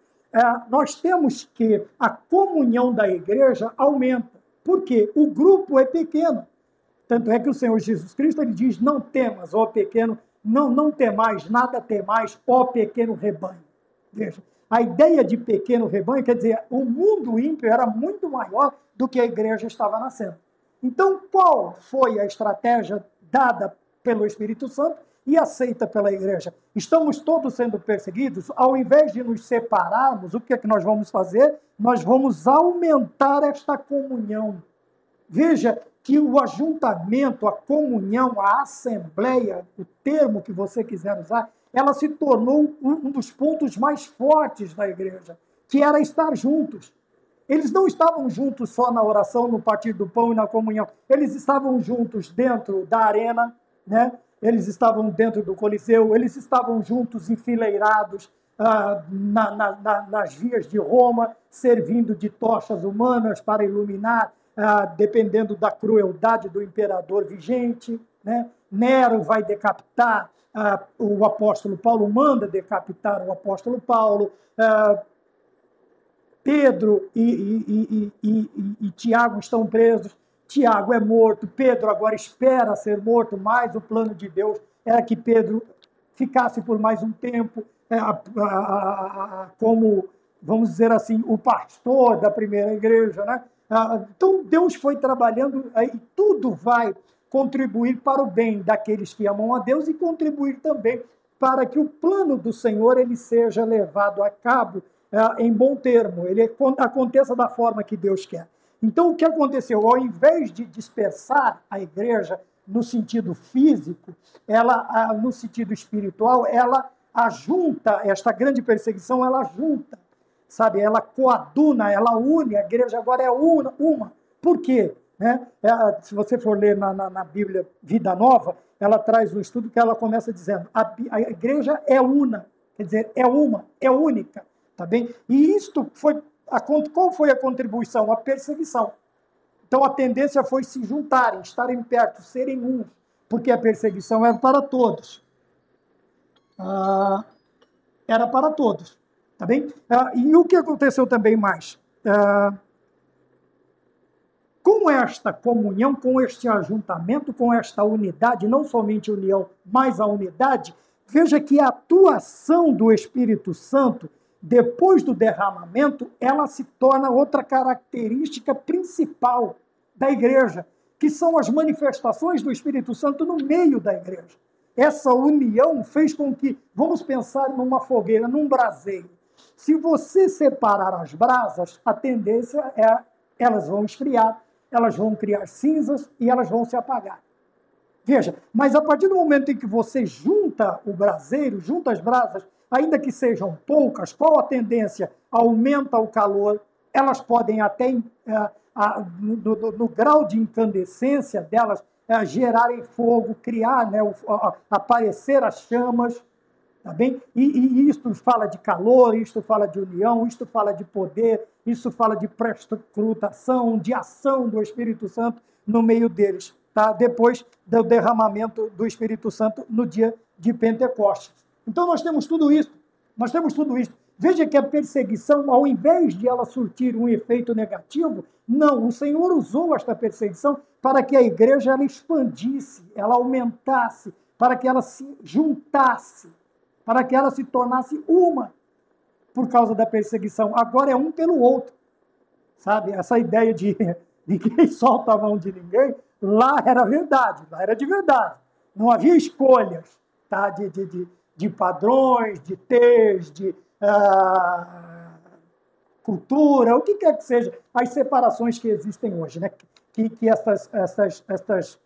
nós temos que a comunhão da igreja aumenta, porque o grupo é pequeno. Tanto é que o Senhor Jesus Cristo ele diz, não temas, ó pequeno, não temais, nada temais, ó pequeno rebanho. Veja, a ideia de pequeno rebanho quer dizer, o mundo ímpio era muito maior do que a igreja estava nascendo. Então, qual foi a estratégia dada pelo Espírito Santo e aceita pela igreja? Estamos todos sendo perseguidos, ao invés de nos separarmos, o que é que nós vamos fazer? Nós vamos aumentar esta comunhão. Veja que o ajuntamento, a comunhão, a assembleia, o termo que você quiser usar, ela se tornou um dos pontos mais fortes da igreja, que era estar juntos. Eles não estavam juntos só na oração, no partir do pão e na comunhão. Eles estavam juntos dentro da arena, né? Eles estavam dentro do Coliseu, eles estavam juntos enfileirados nas vias de Roma, servindo de tochas humanas para iluminar, dependendo da crueldade do imperador vigente, né? Nero vai decapitar o apóstolo Paulo, manda decapitar o apóstolo Paulo, Pedro e Tiago estão presos, Tiago é morto, Pedro agora espera ser morto, mas o plano de Deus era que Pedro ficasse por mais um tempo como, vamos dizer assim, o pastor da primeira igreja, né? Então Deus foi trabalhando e tudo vai contribuir para o bem daqueles que amam a Deus e contribuir também para que o plano do Senhor ele seja levado a cabo em bom termo, ele aconteça da forma que Deus quer. Então, o que aconteceu? Ao invés de dispersar a igreja no sentido físico, ela, no sentido espiritual, ela ajunta, esta grande perseguição, ela junta, sabe? Ela coaduna, ela une, a igreja agora é uma. Por quê? né? Se você for ler na Bíblia Vida Nova, ela traz um estudo que ela começa dizendo: a igreja é una, quer dizer, é uma, é única, tá bem? E isto foi, qual foi a contribuição? A perseguição. Então a tendência foi se juntarem, estarem perto, serem um, porque a perseguição era para todos. Era para todos, tá bem? E o que aconteceu também mais? Com esta comunhão, com este ajuntamento, com esta unidade, não somente união, mas a unidade, veja que a atuação do Espírito Santo, depois do derramamento, ela se torna outra característica principal da igreja, que são as manifestações do Espírito Santo no meio da igreja. Essa união fez com que, vamos pensar numa fogueira, num braseiro. Se você separar as brasas, a tendência é elas vão esfriar, elas vão criar cinzas e elas vão se apagar. Veja, mas a partir do momento em que você junta o braseiro, junta as brasas, ainda que sejam poucas, qual a tendência? Aumenta o calor, elas podem até, no grau de incandescência delas, gerarem fogo, criar, né, aparecer as chamas, tá bem? E isto fala de calor, isto fala de união, isto fala de poder, isso fala de prescrutação, de ação do Espírito Santo no meio deles, tá? Depois do derramamento do Espírito Santo no dia de Pentecostes. Então nós temos tudo isso, Veja que a perseguição, ao invés de ela surtir um efeito negativo, não, o Senhor usou esta perseguição para que a igreja ela expandisse, ela aumentasse, para que ela se juntasse, para que ela se tornasse uma por causa da perseguição. Agora é um pelo outro, sabe? Essa ideia de ninguém solta a mão de ninguém, lá era verdade, lá era de verdade. Não havia escolhas, tá? De padrões, de teus, de cultura, o que quer que seja, as separações que existem hoje, né? Que estas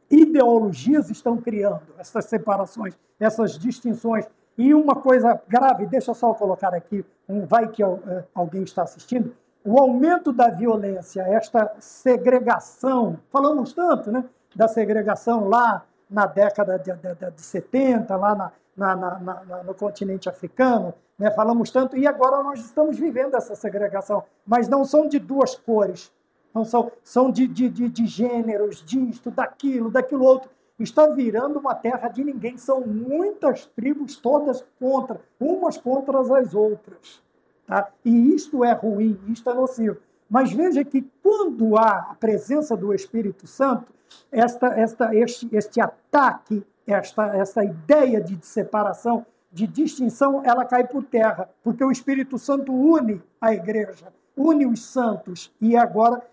ideologias estão criando, essas separações, essas distinções. E uma coisa grave, deixa eu só colocar aqui, vai que alguém está assistindo, o aumento da violência, esta segregação, falamos tanto, né, da segregação lá na década de 70, lá no continente africano, né, falamos tanto, e agora nós estamos vivendo essa segregação, mas não são de duas cores, não são de gêneros, disto, daquilo outro. Está virando uma terra de ninguém, são muitas tribos, todas umas contra as outras. Tá? E isto é ruim, isto é nocivo. Mas veja que quando há a presença do Espírito Santo, este ataque, esta ideia de separação, de distinção, ela cai por terra, porque o Espírito Santo une a igreja, une os santos. E agora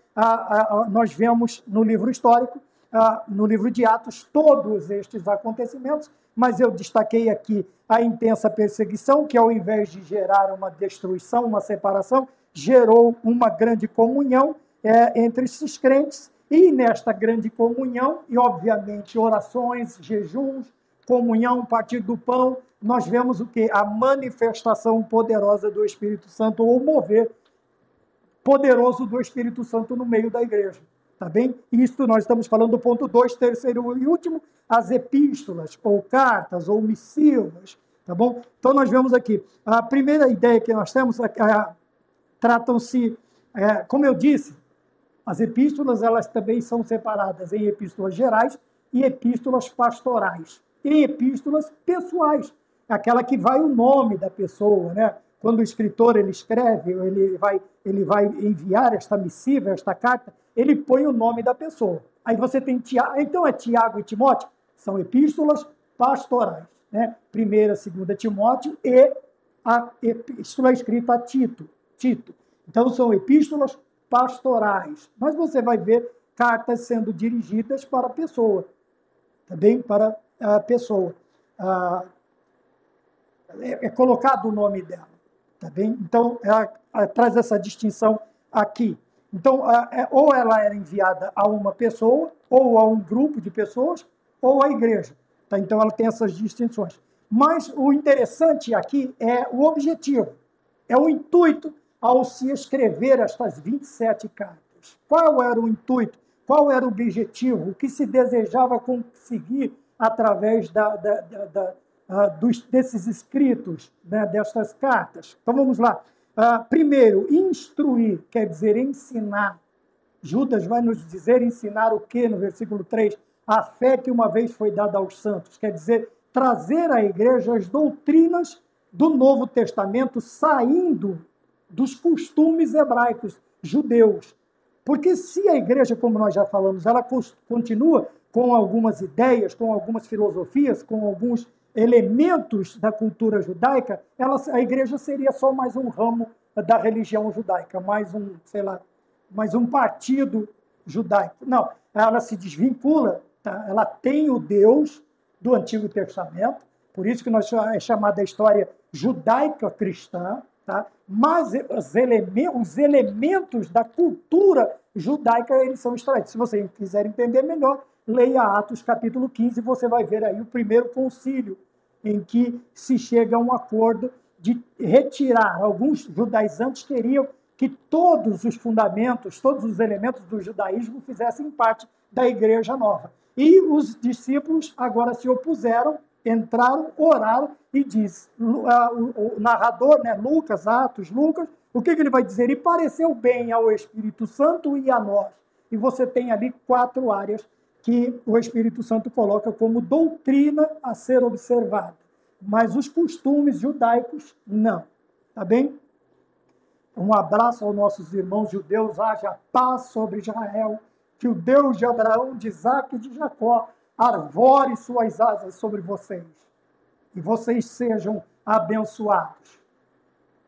nós vemos no livro histórico, no livro de Atos, todos estes acontecimentos, mas eu destaquei aqui a intensa perseguição, que ao invés de gerar uma destruição, uma separação, gerou uma grande comunhão entre esses crentes, e nesta grande comunhão, e obviamente orações, jejuns, comunhão, partir do pão, nós vemos o quê? A manifestação poderosa do Espírito Santo, ou mover poderoso do Espírito Santo no meio da igreja. Tá bem? Isso nós estamos falando do ponto 2, terceiro e último, as epístolas, ou cartas, ou missivas, tá bom? Então nós vemos aqui, a primeira ideia que nós temos, tratam-se, como eu disse, as epístolas, elas também são separadas em epístolas gerais e epístolas pastorais, e epístolas pessoais, aquela que vai o nome da pessoa, né? Quando o escritor ele escreve, ele vai enviar esta missiva, esta carta, ele põe o nome da pessoa. Aí você tem Tiago, então é Tiago e Timóteo, são epístolas pastorais, né? 1ª, 2ª Timóteo e a epístola escrita a Tito. Então são epístolas pastorais. Mas você vai ver cartas sendo dirigidas para a pessoa, também para a pessoa. É colocado o nome dela. Tá bem? Então, traz essa distinção aqui. Então, ou ela era enviada a uma pessoa, ou a um grupo de pessoas, ou à igreja. Tá? Então, ela tem essas distinções. Mas o interessante aqui é o objetivo, é o intuito ao se escrever estas 27 cartas. igrejas. Qual era o intuito? Qual era o objetivo? O que se desejava conseguir através desses escritos, né, destas cartas? Então vamos lá. Primeiro, instruir, quer dizer ensinar. Judas vai nos dizer ensinar o quê no versículo 3? A fé que uma vez foi dada aos santos. Quer dizer, trazer à igreja as doutrinas do Novo Testamento, saindo dos costumes hebraicos, judeus. Porque se a igreja, como nós já falamos, ela continua com algumas ideias, com algumas filosofias, com alguns elementos da cultura judaica, a igreja seria só mais um ramo da religião judaica, mais um partido judaico. Não, ela se desvincula, tá? Ela tem o Deus do Antigo Testamento, por isso que é chamada a história judaica cristã, tá? Mas os elementos da cultura judaica, eles são extraídos. Se você quiser entender melhor, leia Atos capítulo 15, você vai ver aí o primeiro concílio, em que se chega a um acordo de retirar. Alguns judaizantes queriam que todos os fundamentos, todos os elementos do judaísmo fizessem parte da igreja nova. E os discípulos agora se opuseram, entraram, oraram e diz, o narrador, né, Lucas, o que ele vai dizer? E pareceu bem ao Espírito Santo e a nós. E você tem ali 4 áreas que o Espírito Santo coloca como doutrina a ser observada. Mas os costumes judaicos, não. Tá bem? Um abraço aos nossos irmãos judeus, haja paz sobre Israel, que o Deus de Abraão, de Isaque e de Jacó arvore suas asas sobre vocês, e vocês sejam abençoados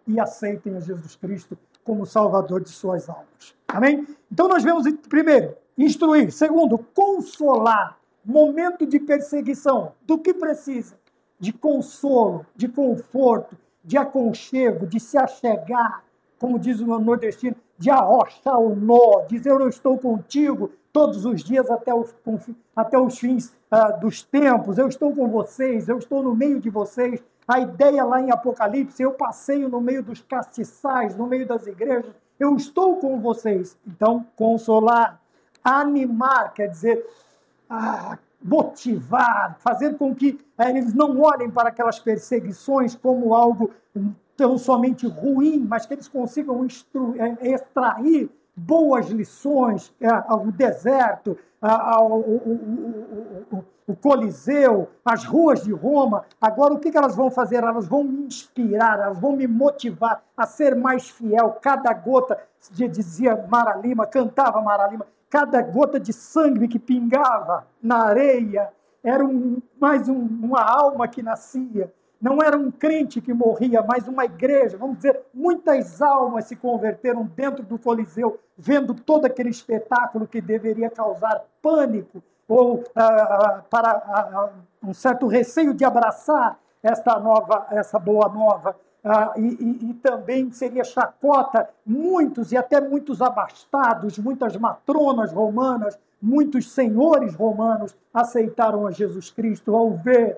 e aceitem a Jesus Cristo como Salvador de suas almas. Amém? Então nós vemos, primeiro, instruir. Segundo, consolar. Momento de perseguição. Do que precisa? De consolo, de conforto, de aconchego, de se achegar, como diz o nordestino, de arrochar o nó, dizer eu estou contigo todos os dias até os fins dos tempos, eu estou com vocês, eu estou no meio de vocês. A ideia lá em Apocalipse, eu passeio no meio dos castiçais, no meio das igrejas, eu estou com vocês. Então, consolar, animar, quer dizer, motivar, fazer com que eles não olhem para aquelas perseguições como algo tão somente ruim, mas que eles consigam extrair boas lições, o deserto, o Coliseu, as ruas de Roma. Agora, o que elas vão fazer? Elas vão me inspirar, elas vão me motivar a ser mais fiel. Cada gota, dizia Mara Lima, cantava Mara Lima, cada gota de sangue que pingava na areia era mais uma alma que nascia. Não era um crente que morria, mas uma igreja. Vamos dizer, muitas almas se converteram dentro do Coliseu, vendo todo aquele espetáculo que deveria causar pânico ou para um certo receio de abraçar essa boa nova. E também seria chacota, muitos e até muitos abastados, muitas matronas romanas, muitos senhores romanos aceitaram a Jesus Cristo ao ver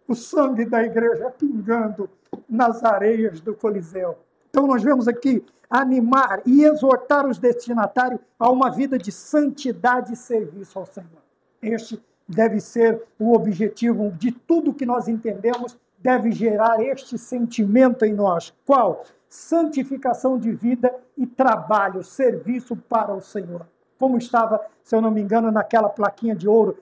o sangue da igreja pingando nas areias do Coliseu. Então nós vemos aqui animar e exortar os destinatários a uma vida de santidade e serviço ao Senhor. Este deve ser o objetivo de tudo que nós entendemos, deve gerar este sentimento em nós. Qual? Santificação de vida e trabalho, serviço para o Senhor. Como estava, se eu não me engano, naquela plaquinha de ouro,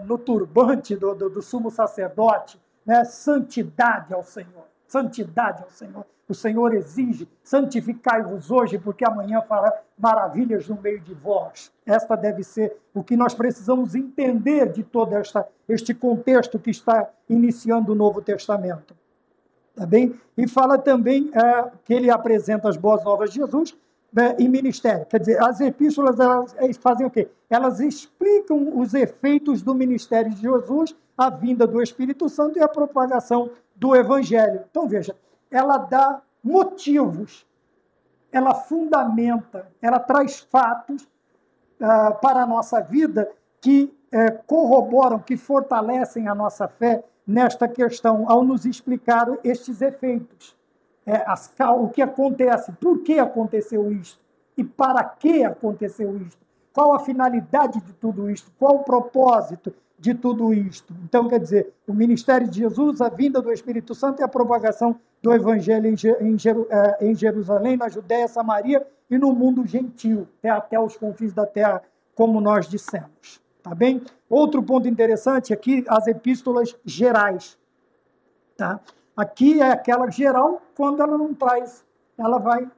no turbante do sumo sacerdote, né? Santidade ao Senhor. Santidade ao Senhor. O Senhor exige, santificai-vos hoje, porque amanhã fará maravilhas no meio de vós. Esta deve ser o que nós precisamos entender de todo este contexto que está iniciando o Novo Testamento. Tá bem? E fala também que ele apresenta as boas novas de Jesus e ministério. Quer dizer, as epístolas elas fazem o quê? Elas explicam os efeitos do ministério de Jesus, a vinda do Espírito Santo e a propagação do Evangelho. Então, veja, ela dá motivos, ela fundamenta, ela traz fatos para a nossa vida que corroboram, que fortalecem a nossa fé nesta questão, ao nos explicar estes efeitos. O que acontece, por que aconteceu isto? E para que aconteceu isto? Qual a finalidade de tudo isto? Qual o propósito de tudo isto? Então, quer dizer, o ministério de Jesus, a vinda do Espírito Santo e a propagação do Evangelho em Jerusalém, na Judéia, Samaria e no mundo gentil, até os confins da terra, como nós dissemos. Tá bem? Outro ponto interessante aqui, as epístolas gerais. Tá? Aqui é aquela geral, quando ela não traz, ela vai.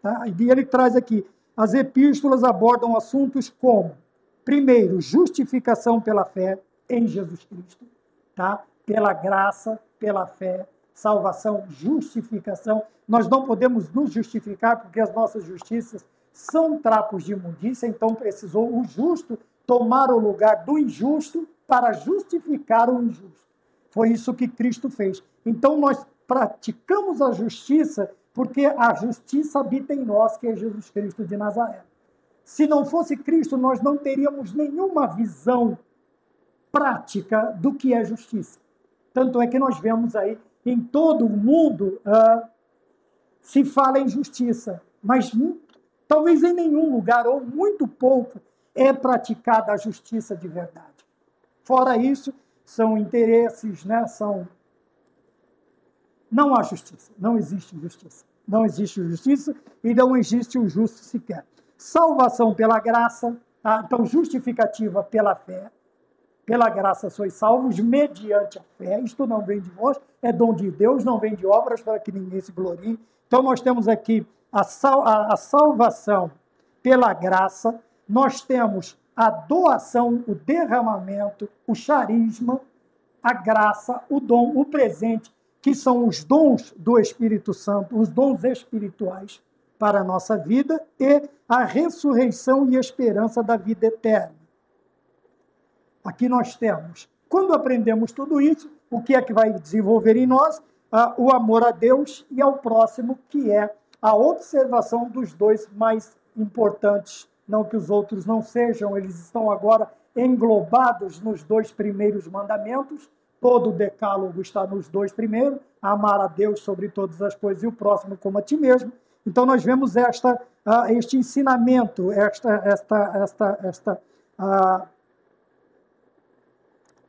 Tá? E ele traz aqui, as epístolas abordam assuntos como, primeiro, justificação pela fé em Jesus Cristo, tá? Pela graça, pela fé, salvação, justificação. Nós não podemos nos justificar porque as nossas justiças são trapos de imundícia, então precisou o justo tomar o lugar do injusto para justificar o injusto. Foi isso que Cristo fez. Então nós praticamos a justiça porque a justiça habita em nós, que é Jesus Cristo de Nazaré. Se não fosse Cristo, nós não teríamos nenhuma visão prática do que é justiça. Tanto é que nós vemos aí, em todo o mundo, se fala em justiça, mas talvez em nenhum lugar, ou muito pouco, é praticada a justiça de verdade. Fora isso, são interesses, né? Não há justiça, não existe justiça. Não existe justiça e não existe o justo sequer. Salvação pela graça, tá? Então justificativa pela fé. Pela graça sois salvos, mediante a fé. Isto não vem de vós, é dom de Deus, não vem de obras para que ninguém se glorie. Então nós temos aqui a salvação pela graça, nós temos a doação, o derramamento, o charisma, a graça, o dom, o presente, que são os dons do Espírito Santo, os dons espirituais para a nossa vida, e a ressurreição e esperança da vida eterna. Aqui nós temos, quando aprendemos tudo isso, o que é que vai desenvolver em nós? O amor a Deus e ao próximo, que é a observação dos dois mais importantes. Não que os outros não sejam, eles estão agora englobados nos dois primeiros mandamentos. Todo o decálogo está nos dois primeiros, amar a Deus sobre todas as coisas e o próximo como a ti mesmo. Então nós vemos este ensinamento, esta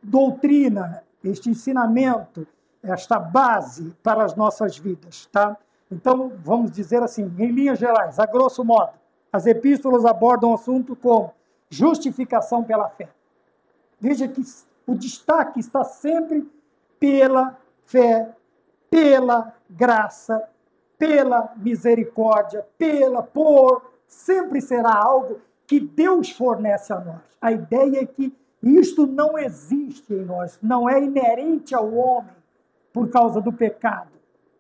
doutrina, este ensinamento, esta base para as nossas vidas, tá? Então, vamos dizer assim, em linhas gerais, a grosso modo, as epístolas abordam o assunto como justificação pela fé. Veja que o destaque está sempre pela fé, pela graça, pela misericórdia, sempre será algo que Deus fornece a nós. A ideia é que isto não existe em nós, não é inerente ao homem por causa do pecado.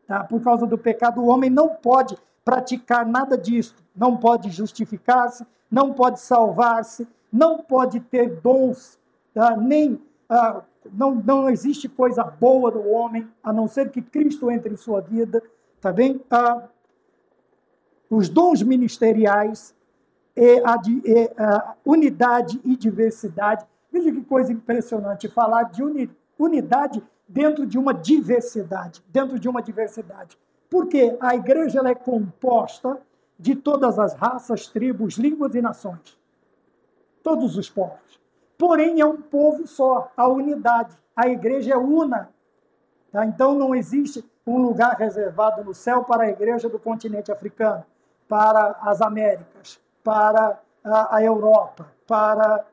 Tá? Por causa do pecado, o homem não pode praticar nada disso, não pode justificar-se, não pode salvar-se, não pode ter dons, tá? Não existe coisa boa do homem, a não ser que Cristo entre em sua vida, tá bem? Os dons ministeriais, unidade e diversidade. Veja que coisa impressionante falar de unidade dentro de uma diversidade, Porque a igreja ela é composta de todas as raças, tribos, línguas e nações. Todos os povos. Porém, é um povo só, a unidade. A igreja é una. Tá? Então, não existe um lugar reservado no céu para a igreja do continente africano, para as Américas, para a Europa, para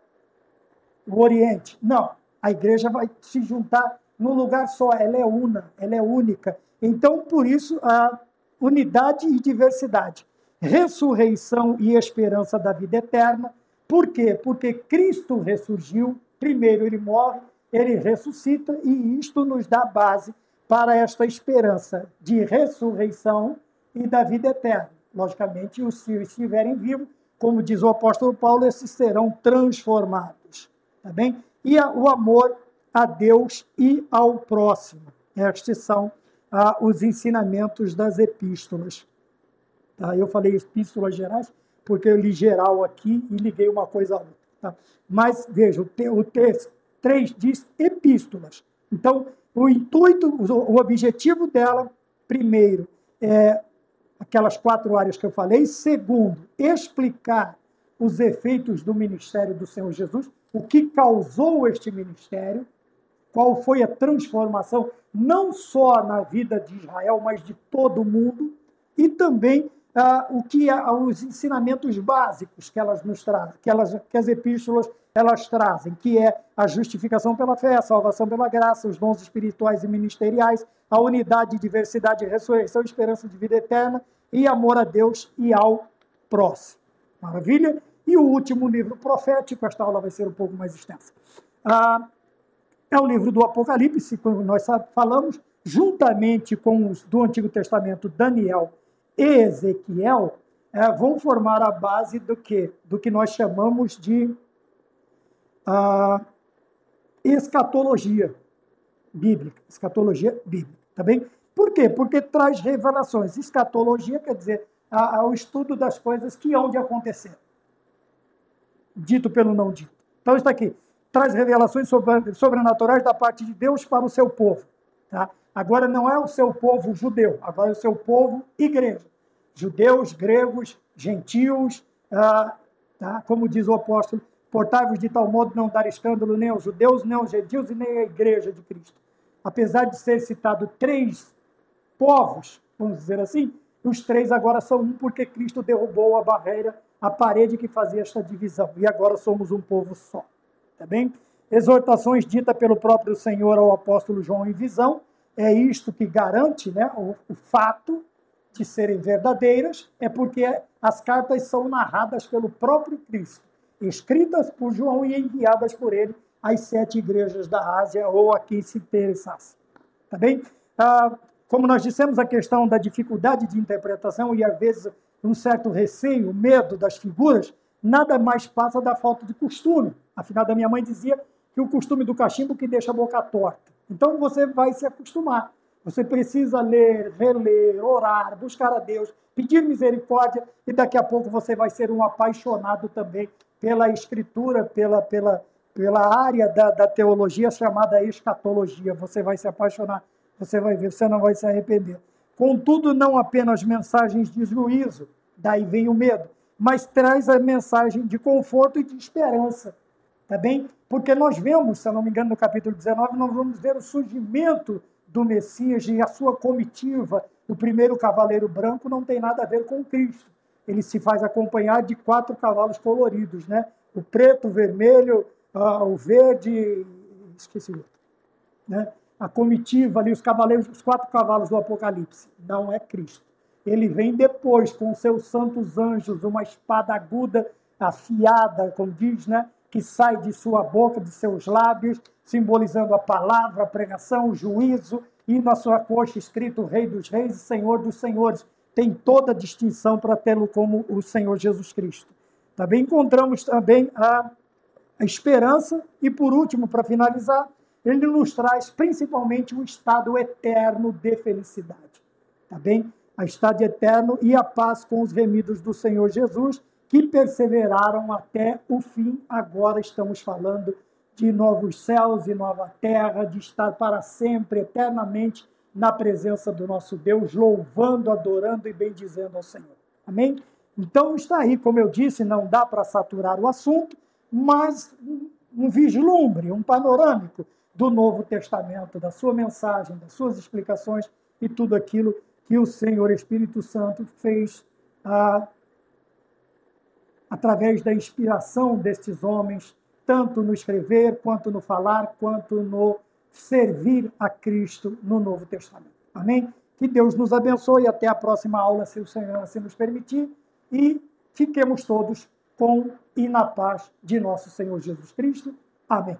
o Oriente. Não. A igreja vai se juntar num lugar só. Ela é una, ela é única. Então, por isso, a unidade e diversidade. Ressurreição e esperança da vida eterna. Por quê? Porque Cristo ressurgiu, primeiro ele morre, ele ressuscita, e isto nos dá base para esta esperança de ressurreição e da vida eterna. Logicamente, os que estiverem vivos, como diz o apóstolo Paulo, esses serão transformados. Tá bem? E o amor a Deus e ao próximo. Estes são os ensinamentos das epístolas. Tá? Eu falei epístolas gerais, porque eu li geral aqui e liguei uma coisa a outra. Tá? Mas, veja, o texto 3 diz epístolas. Então, o intuito, o objetivo dela, primeiro, é aquelas 4 áreas que eu falei. Segundo, explicar os efeitos do ministério do Senhor Jesus, o que causou este ministério, qual foi a transformação, não só na vida de Israel, mas de todo o mundo, e também os ensinamentos básicos que elas nos trazem, que as epístolas elas trazem, que é a justificação pela fé, a salvação pela graça, os dons espirituais e ministeriais, a unidade, diversidade, ressurreição, esperança de vida eterna e amor a Deus e ao próximo. Maravilha? E o último livro profético, esta aula vai ser um pouco mais extensa, é o livro do Apocalipse, como nós falamos, juntamente com os do Antigo Testamento, Daniel e Ezequiel, vão formar a base do que nós chamamos de escatologia bíblica. Escatologia bíblica, tá bem? Por quê? Porque traz revelações. Escatologia quer dizer o estudo das coisas que hão de acontecer, dito pelo não dito. Então está aqui, traz revelações sobrenaturais da parte de Deus para o seu povo. Tá? Agora não é o seu povo judeu, agora é o seu povo igreja. Judeus, gregos, gentios, tá? Como diz o apóstolo, portai-vos de tal modo não dar escândalo nem aos judeus, nem aos gentios e nem à igreja de Cristo. Apesar de ser citado 3 povos, vamos dizer assim, os 3 agora são um, porque Cristo derrubou a barreira, a parede que fazia esta divisão, e agora somos um povo só. Tá bem? Exortações ditas pelo próprio Senhor ao apóstolo João em visão, é isto que garante, né, o fato de serem verdadeiras, é porque as cartas são narradas pelo próprio Cristo, escritas por João e enviadas por ele às 7 igrejas da Ásia, ou a quem se interessasse. Tá bem? Como nós dissemos, a questão da dificuldade de interpretação e, às vezes, um certo receio, medo das figuras, nada mais passa da falta de costume. Afinal, a minha mãe dizia que o costume do cachimbo que deixa a boca torta. Então, você vai se acostumar. Você precisa ler, reler, orar, buscar a Deus, pedir misericórdia, e daqui a pouco você vai ser um apaixonado também pela escritura, pela área da teologia chamada escatologia. Você vai se apaixonar, você vai ver, você não vai se arrepender. Contudo, não apenas mensagens de juízo, daí vem o medo, mas traz a mensagem de conforto e de esperança, tá bem? Porque nós vemos, se eu não me engano, no capítulo 19, nós vamos ver o surgimento do Messias e a sua comitiva. O primeiro cavaleiro branco não tem nada a ver com Cristo. Ele se faz acompanhar de 4 cavalos coloridos, né? O preto, o vermelho, o verde, esqueci o outro, né? A comitiva ali, os cavaleiros, os 4 cavalos do Apocalipse, não é Cristo. Ele vem depois com seus santos anjos, uma espada aguda, afiada, como diz, né? Que sai de sua boca, de seus lábios, simbolizando a palavra, a pregação, o juízo, e na sua coxa escrito Rei dos Reis e Senhor dos Senhores. Tem toda a distinção para tê-lo como o Senhor Jesus Cristo. Também encontramos também a esperança, e por último, para finalizar, ele nos traz principalmente um estado eterno de felicidade. Tá bem? A estado eterno e a paz com os remidos do Senhor Jesus, que perseveraram até o fim. Agora estamos falando de novos céus e nova terra, de estar para sempre, eternamente, na presença do nosso Deus, louvando, adorando e bendizendo ao Senhor. Amém? Então está aí, como eu disse, não dá para saturar o assunto, mas um vislumbre, um panorâmico do Novo Testamento, da sua mensagem, das suas explicações e tudo aquilo que o Senhor Espírito Santo fez através da inspiração destes homens, tanto no escrever, quanto no falar, quanto no servir a Cristo no Novo Testamento. Amém? Que Deus nos abençoe e até a próxima aula, se o Senhor assim nos permitir, e fiquemos todos com e na paz de nosso Senhor Jesus Cristo. Amém.